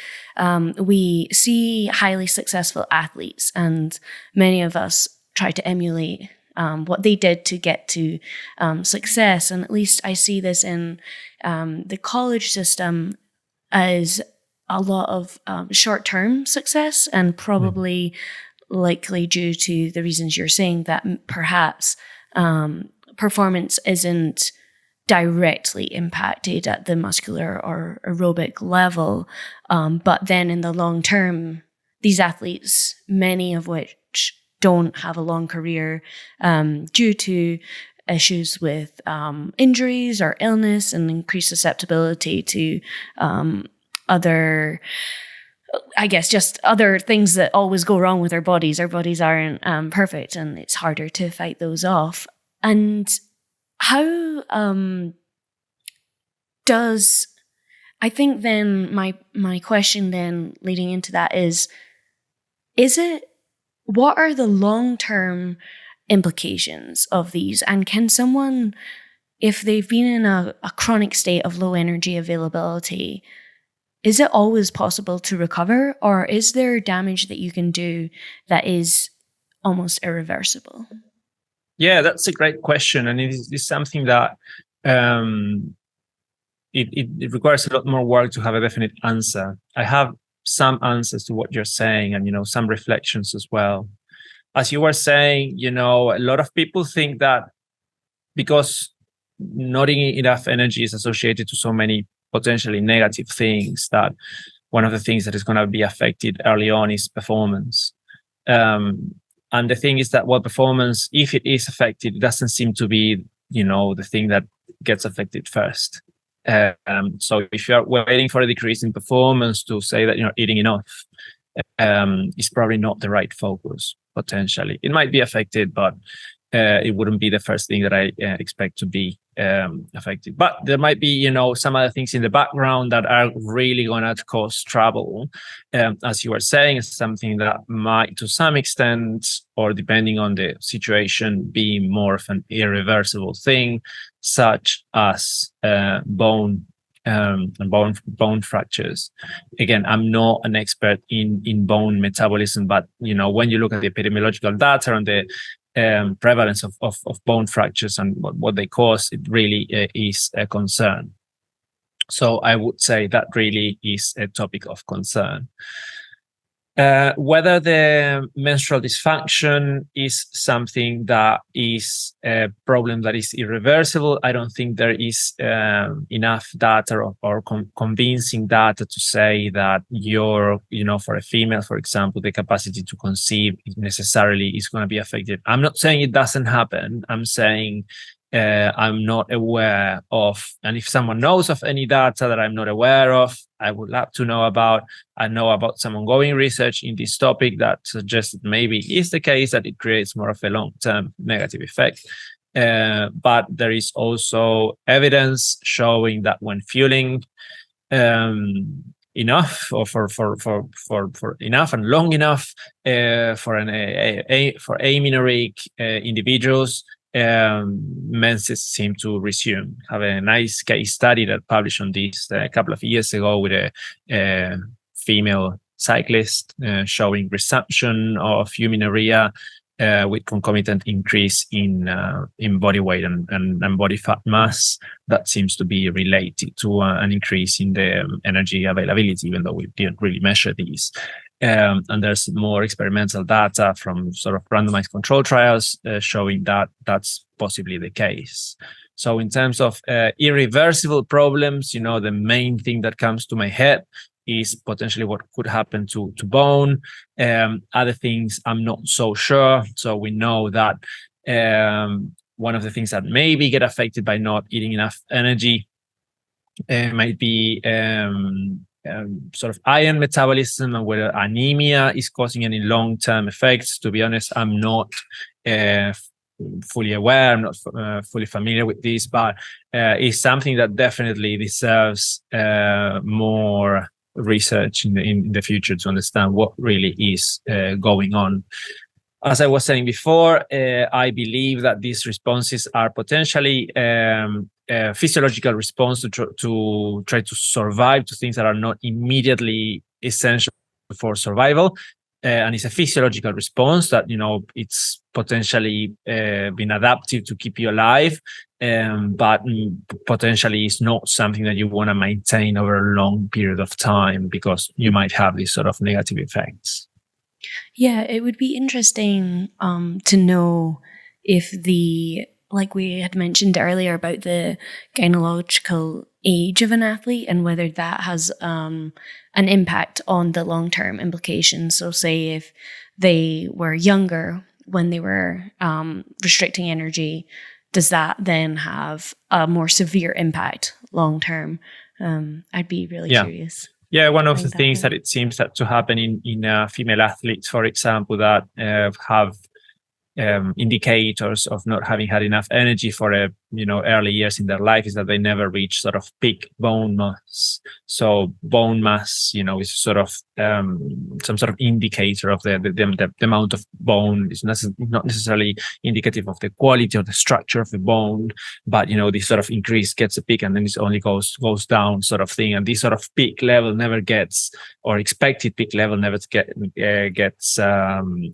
we see highly successful athletes, and many of us try to emulate what they did to get to success. And at least I see this in the college system as a lot of short-term success, and probably likely due to the reasons you're saying, that perhaps performance isn't directly impacted at the muscular or aerobic level. But then in the long term, these athletes, many of which don't have a long career due to issues with injuries or illness and increased susceptibility to other, I guess, just other things that always go wrong with our bodies. Our bodies aren't perfect, and it's harder to fight those off. And how does, I think then my question then leading into that is it, what are the long-term implications of these? And can someone, if they've been in a chronic state of low energy availability, is it always possible to recover, or is there damage that you can do that is almost irreversible? Yeah, that's a great question. And it is something that it requires a lot more work to have a definite answer. I have some answers to what you're saying, and, some reflections as well. As you were saying, a lot of people think that because not eating enough energy is associated to so many potentially negative things, that one of the things that is going to be affected early on is performance. And the thing is that, performance, if it is affected, it doesn't seem to be, the thing that gets affected first. So if you're waiting for a decrease in performance to say that you're eating enough, is probably not the right focus, potentially. It might be affected, but it wouldn't be the first thing that I expect to be affected. But there might be, some other things in the background that are really going to cause trouble. As you were saying, it's something that might, to some extent, or depending on the situation, be more of an irreversible thing, such as bone and bone fractures. Again, I'm not an expert in bone metabolism, but when you look at the epidemiological data and the prevalence of bone fractures and what they cause, it really is a concern. So I would say that really is a topic of concern. Whether the menstrual dysfunction is something that is a problem that is irreversible, I don't think there is enough data or convincing data to say that for a female, for example, the capacity to conceive necessarily is going to be affected. I'm not saying it doesn't happen. I'm saying I'm not aware of, and if someone knows of any data that I'm not aware of, I would love to know about. I know about some ongoing research in this topic that suggests that maybe it is the case that it creates more of a long-term negative effect. But there is also evidence showing that when fueling enough, or for enough and long enough for amenorrheic individuals, menses seem to resume. Have a nice case study that published on this a couple of years ago with a female cyclist showing resumption of amenorrhea with concomitant increase in body weight and body fat mass. That seems to be related to an increase in the energy availability, even though we didn't really measure these. And there's more experimental data from sort of randomized control trials showing that that's possibly the case. So in terms of irreversible problems, the main thing that comes to my head is potentially what could happen to bone. Other things, I'm not so sure. So we know that one of the things that maybe get affected by not eating enough energy might be sort of iron metabolism, and whether anemia is causing any long-term effects. To be honest, I'm not fully aware. I'm not fully familiar with this, but it's something that definitely deserves more research in the future to understand what really is going on. As I was saying before, I believe that these responses are potentially physiological response to try to survive to things that are not immediately essential for survival. And it's a physiological response that, it's potentially been adaptive to keep you alive, but potentially is not something that you want to maintain over a long period of time because you might have these sort of negative effects. Yeah, it would be interesting to know if like we had mentioned earlier about the gynecological age of an athlete and whether that has an impact on the long-term implications. So say if they were younger when they were restricting energy, does that then have a more severe impact long-term? I'd be really curious. Yeah, one of the things that it seems that to happen in female athletes, for example, that have indicators of not having had enough energy for early years in their life is that they never reach sort of peak bone mass. So bone mass, is sort of some sort of indicator of the amount of bone. It's not necessarily indicative of the quality or the structure of the bone, but this sort of increase gets a peak and then it only goes down, sort of thing. And this sort of peak level never gets, or expected peak level never gets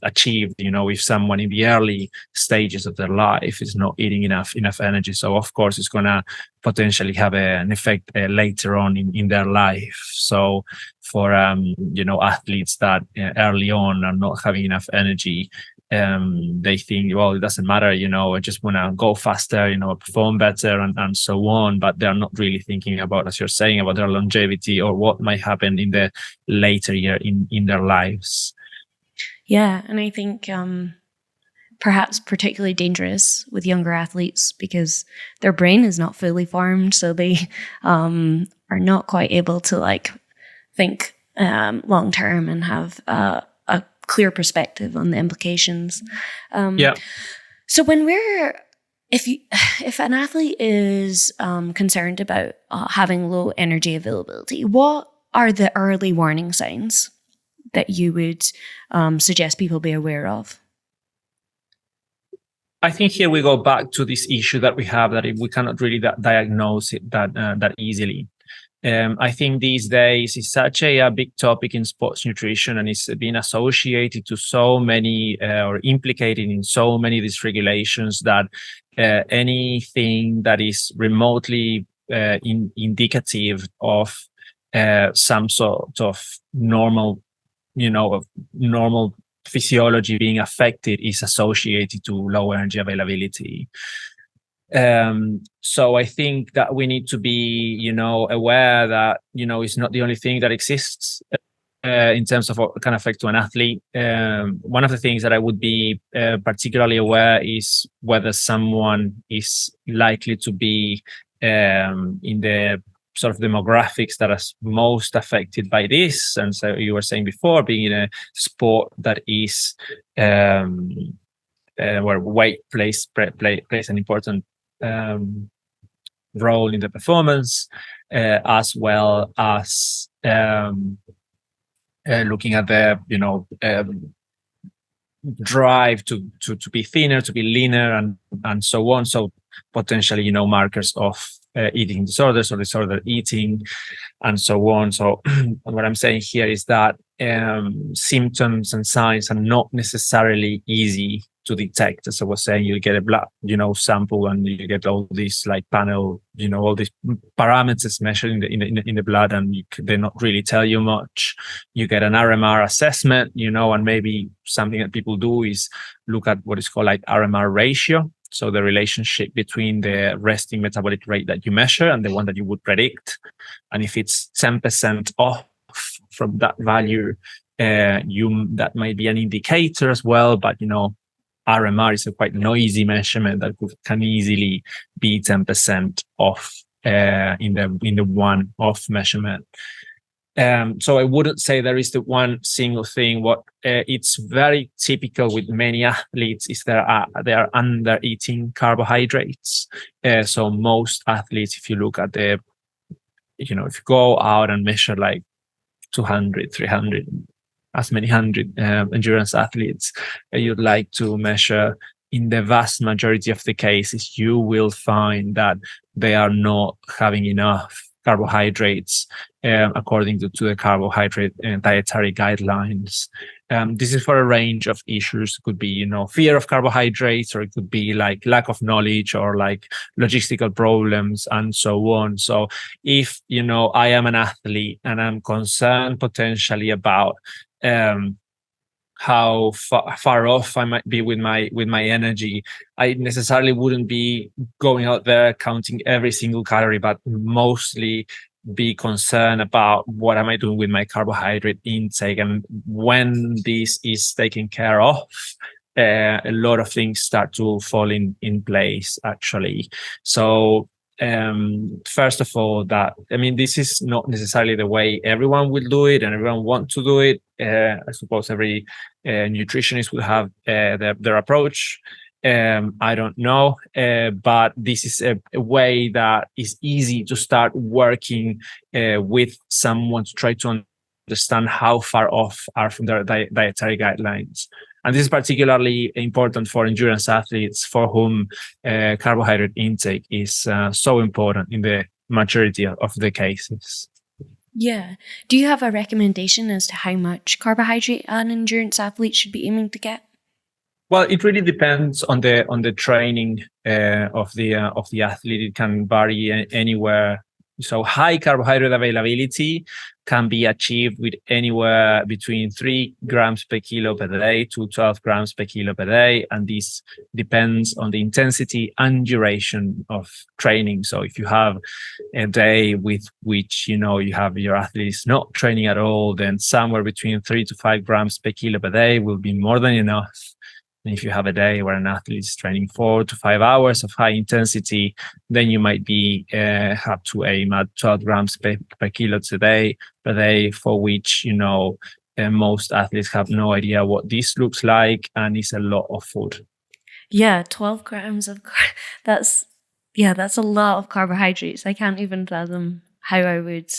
achieved. If someone in the early stages of their life is not eating enough energy. So of course it's going to potentially have an effect later on in their life. So for athletes that early on are not having enough energy, they think, well, it doesn't matter, I just want to go faster, perform better and so on, but they're not really thinking about, as you're saying, about their longevity or what might happen in the later year in their lives. Yeah, and I think perhaps particularly dangerous with younger athletes because their brain is not fully formed, so they are not quite able to think long term and have a clear perspective on the implications. So when if an athlete is concerned about having low energy availability, what are the early warning signs that you would suggest people be aware of? I think here we go back to this issue that we have, that we cannot really diagnose it that easily. I think these days is such a big topic in sports nutrition, and it's been associated to so many or implicated in so many dysregulations that anything that is remotely indicative of some sort of normal, of normal physiology being affected is associated to low energy availability. So I think that we need to be, aware that, it's not the only thing that exists in terms of what can affect to an athlete. One of the things that I would be particularly aware is whether someone is likely to be in the sort of demographics that are most affected by this. And so you were saying before, being in a sport that is where weight plays an important role in the performance, as well as looking at the drive to be thinner, to be leaner, and so on. So potentially, markers of eating disorders or disordered eating, and so on. So what I'm saying here is that symptoms and signs are not necessarily easy to detect. As I was saying, you get a blood, sample, and you get all these like panel, all these parameters measured in the blood, and they not really tell you much. You get an RMR assessment, and maybe something that people do is look at what is called like RMR ratio. So the relationship between the resting metabolic rate that you measure and the one that you would predict. And if it's 10% off from that value, that might be an indicator as well. But, RMR is a quite noisy measurement that can easily be 10% off in the one off measurement. So I wouldn't say there is the one single thing. What it's very typical with many athletes is they are under eating carbohydrates. So most athletes, if you look at if you go out and measure like 200, 300, as many hundred endurance athletes you'd like to measure, in the vast majority of the cases, you will find that they are not having enough carbohydrates according to the carbohydrate dietary guidelines. This is for a range of issues. It could be, fear of carbohydrates, or it could be like lack of knowledge, or like logistical problems, and so on. So if, I am an athlete and I'm concerned potentially about how far off I might be with my energy, I necessarily wouldn't be going out there counting every single calorie, but mostly be concerned about what am I doing with my carbohydrate intake. And when this is taken care of, a lot of things start to fall in place, actually. So first of all, this is not necessarily the way everyone will do it and everyone want to do it. I suppose every nutritionist will have their approach. I don't know, but this is a way that is easy to start working with someone to try to understand how far off are from their dietary guidelines. And this is particularly important for endurance athletes, for whom carbohydrate intake is so important in the majority of the cases. Yeah. Do you have a recommendation as to how much carbohydrate an endurance athlete should be aiming to get? Well, it really depends on the training of the athlete. It can vary anywhere. So high carbohydrate availability can be achieved with anywhere between 3 grams per kilo per day to 12 grams per kilo per day. And this depends on the intensity and duration of training. So if you have a day with which, you have your athletes not training at all, then somewhere between 3 to 5 grams per kilo per day will be more than enough. And if you have a day where an athlete is training 4 to 5 hours of high intensity, then you might be have to aim at 12 grams per kilo per day, for which, most athletes have no idea what this looks like, and it's a lot of food. Yeah, 12 grams of that's a lot of carbohydrates. I can't even fathom how I would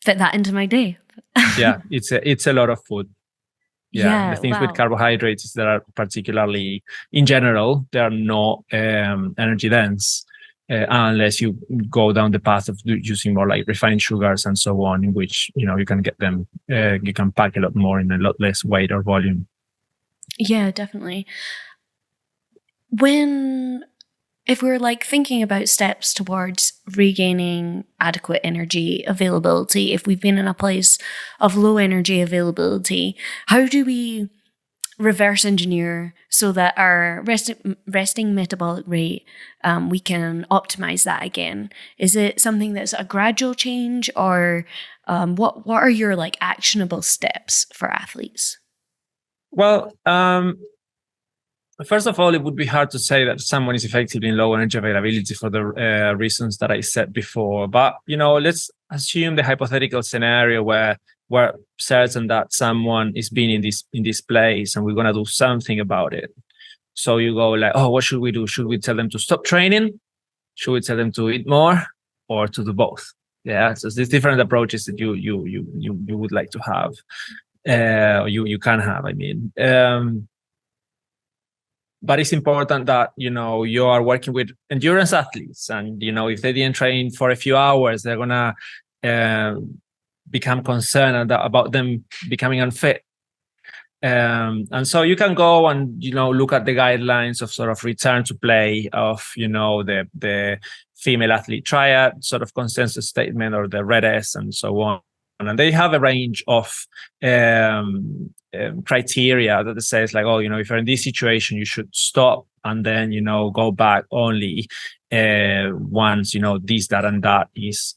fit that into my day. Yeah, it's a lot of food. Yeah, the things with carbohydrates is that are particularly, in general, they are not energy dense. unless you go down the path of using more like refined sugars and so on, in which you can get them, you can pack a lot more in a lot less weight or volume. Yeah, definitely. If we're like thinking about steps towards regaining adequate energy availability, if we've been in a place of low energy availability, how do we reverse engineer so that our resting metabolic rate, we can optimize that again? Is it something that's a gradual change, or what are your like actionable steps for athletes? Well, first of all, it would be hard to say that someone is effectively in low energy availability for the reasons that I said before. But let's assume the hypothetical scenario where we're certain that someone is being in this place, and we're gonna do something about it. So you go like, oh, what should we do? Should we tell them to stop training? Should we tell them to eat more, or to do both? Yeah, so there's different approaches that you would like to have, or you can have. I mean. But it's important that you are working with endurance athletes, and if they didn't train for a few hours, they're gonna become concerned about them becoming unfit. And so you can go and look at the guidelines of sort of return to play of the female athlete triad sort of consensus statement, or the red S, and so on. And they have a range of criteria that says like, oh, if you're in this situation, you should stop and then go back only once this, that, and that is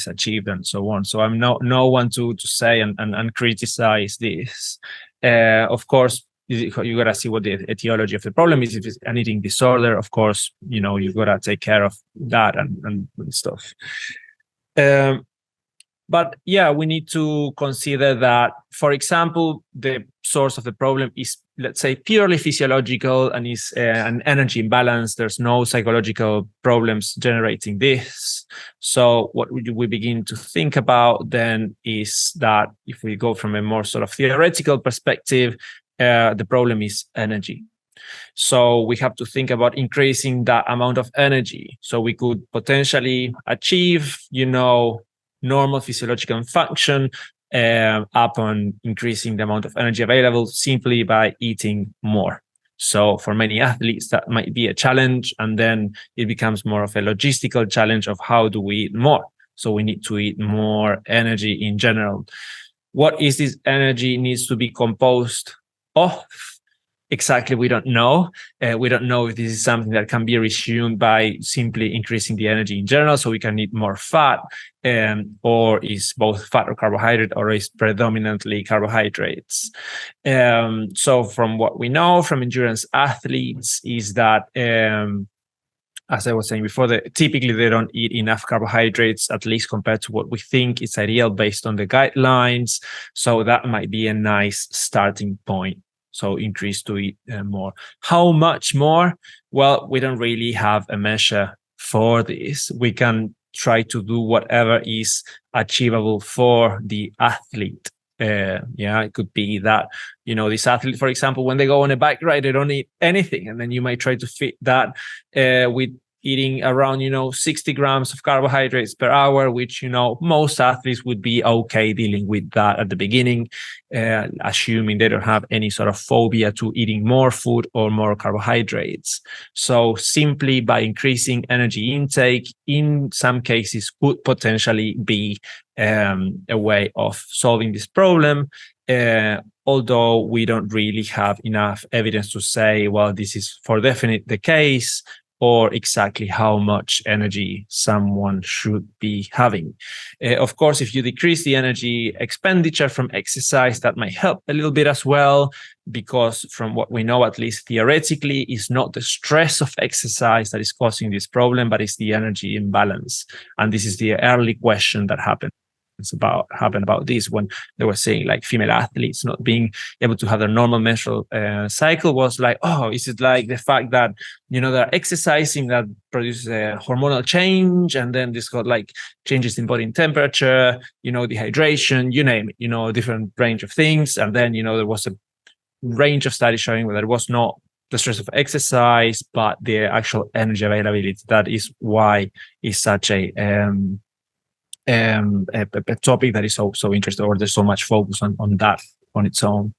achieved, and so on. So I'm no one to say and criticize this. Of course, you gotta see what the etiology of the problem is. If it's an eating disorder, of course, you gotta take care of that and stuff. But yeah, we need to consider that, for example, the source of the problem is, let's say, purely physiological and is an energy imbalance. There's no psychological problems generating this. So what we begin to think about then is that if we go from a more sort of theoretical perspective, the problem is energy. So we have to think about increasing that amount of energy. So we could potentially achieve, normal physiological function upon increasing the amount of energy available simply by eating more. So for many athletes, that might be a challenge, and then it becomes more of a logistical challenge of how do we eat more. So we need to eat more energy in general. What is this energy needs to be composed of? Exactly, we don't know. We don't know if this is something that can be resumed by simply increasing the energy in general, so we can eat more fat, or is both fat or carbohydrate, or is predominantly carbohydrates. So from what we know from endurance athletes is that, as I was saying before, typically they don't eat enough carbohydrates, at least compared to what we think is ideal based on the guidelines. So that might be a nice starting point. So increase to eat more. How much more? Well, we don't really have a measure for this. We can try to do whatever is achievable for the athlete. It could be that, this athlete, for example, when they go on a bike ride, they don't eat anything. And then you might try to fit that with eating around, 60 grams of carbohydrates per hour, which, most athletes would be okay dealing with that at the beginning, assuming they don't have any sort of phobia to eating more food or more carbohydrates. So simply by increasing energy intake, in some cases, could potentially be a way of solving this problem. Although we don't really have enough evidence to say, well, this is for definite the case, or exactly how much energy someone should be having. Of course, if you decrease the energy expenditure from exercise, that might help a little bit as well, because from what we know, at least theoretically, it's not the stress of exercise that is causing this problem, but it's the energy imbalance. And this is the early question that happened about this, when they were saying like female athletes not being able to have their normal menstrual cycle, was like, oh, is it like the fact that they're exercising that produces a hormonal change, and then this got like changes in body temperature, dehydration, you name it, a different range of things. And then there was a range of studies showing that there was not the stress of exercise, but the actual energy availability. That is why it's such a topic that is so interesting, or there's so much focus on that on its own.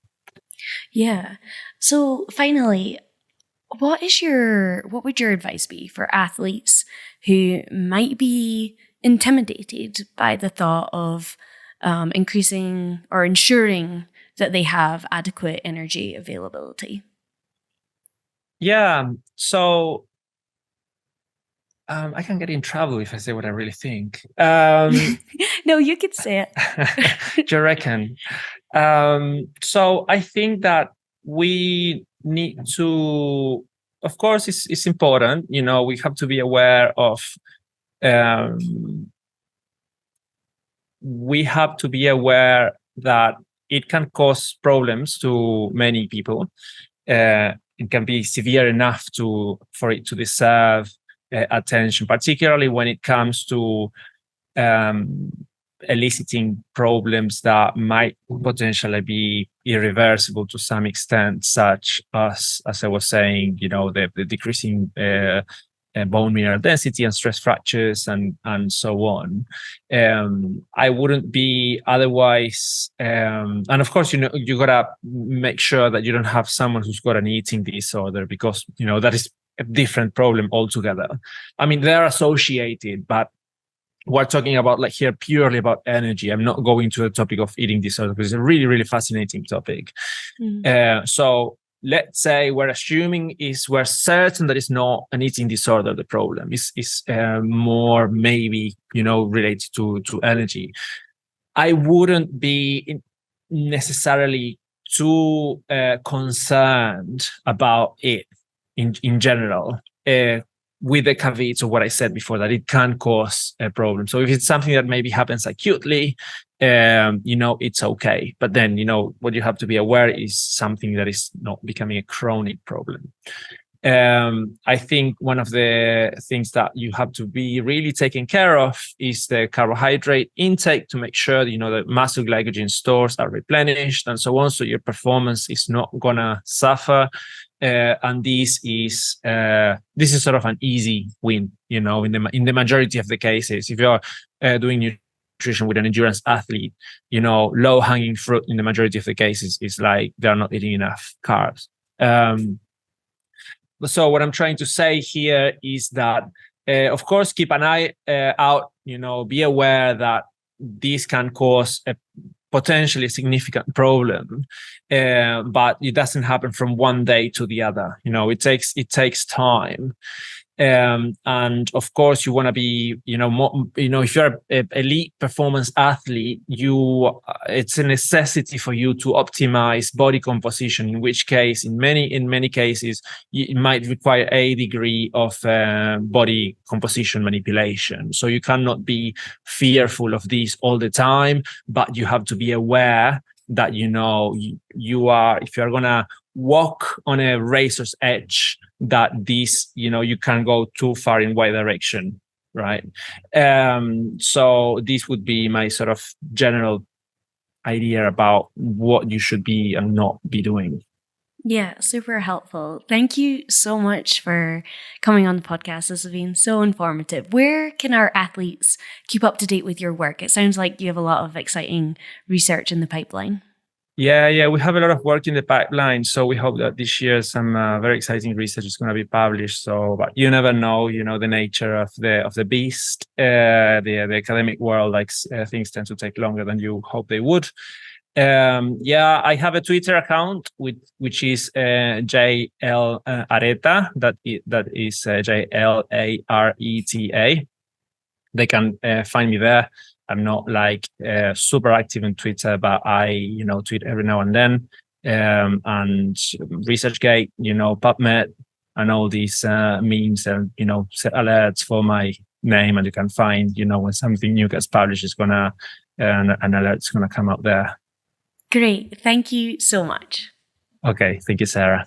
Yeah. So finally, what would your advice be for athletes who might be intimidated by the thought of increasing or ensuring that they have adequate energy availability? Yeah. So I can get in trouble if I say what I really think. No, you could say Do you reckon? So I think that we need to, of course, it's important. We have to be aware of. We have to be aware that it can cause problems to many people. It can be severe enough for it to deserve attention, particularly when it comes to eliciting problems that might potentially be irreversible to some extent, such as I was saying, the decreasing bone mineral density and stress fractures and so on. I wouldn't be otherwise. And of course, you gotta make sure that you don't have someone who's got an eating disorder, because that is a different problem altogether. I mean, they're associated, but we're talking about here purely about energy. I'm not going to the topic of eating disorder because it's a really, really fascinating topic. So let's say we're certain that it's not an eating disorder. The problem is more maybe, related to energy. I wouldn't be necessarily too concerned about it in general, with the caveats of what I said before, that it can cause a problem. So if it's something that maybe happens acutely, it's okay. But then, what you have to be aware is something that is not becoming a chronic problem. I think one of the things that you have to be really taking care of is the carbohydrate intake, to make sure that muscle glycogen stores are replenished and so on, so your performance is not gonna suffer. And this is sort of an easy win, in the majority of the cases. If you're doing nutrition with an endurance athlete, low hanging fruit in the majority of the cases is like they're not eating enough carbs. So what I'm trying to say here is that, of course, keep an eye out. Be aware that this can cause a potentially significant problem, but it doesn't happen from one day to the other. It takes time. And of course, you want to be, if you're an elite performance athlete, it's a necessity for you to optimize body composition. In which case, in many cases, it might require a degree of body composition manipulation. So you cannot be fearful of this all the time, but you have to be aware that you are, if you're gonna walk on a razor's edge, that this, you can go too far in one direction, right? So this would be my sort of general idea about what you should be and not be doing. Yeah, super helpful. Thank you so much for coming on the podcast. This has been so informative. Where can our athletes keep up to date with your work? It sounds like you have a lot of exciting research in the pipeline. Yeah, we have a lot of work in the pipeline. So we hope that this year some very exciting research is going to be published. So, but you never know, the nature of the beast. The academic world, things tend to take longer than you hope they would. I have a Twitter account which is JL Areta. That is JLARETA. They can find me there. I'm not super active on Twitter, but I tweet every now and then. And ResearchGate, PubMed, and all these memes and set alerts for my name, and you can find when something new gets published, an alert's gonna come up there. Great. Thank you so much. Okay. Thank you, Sarah.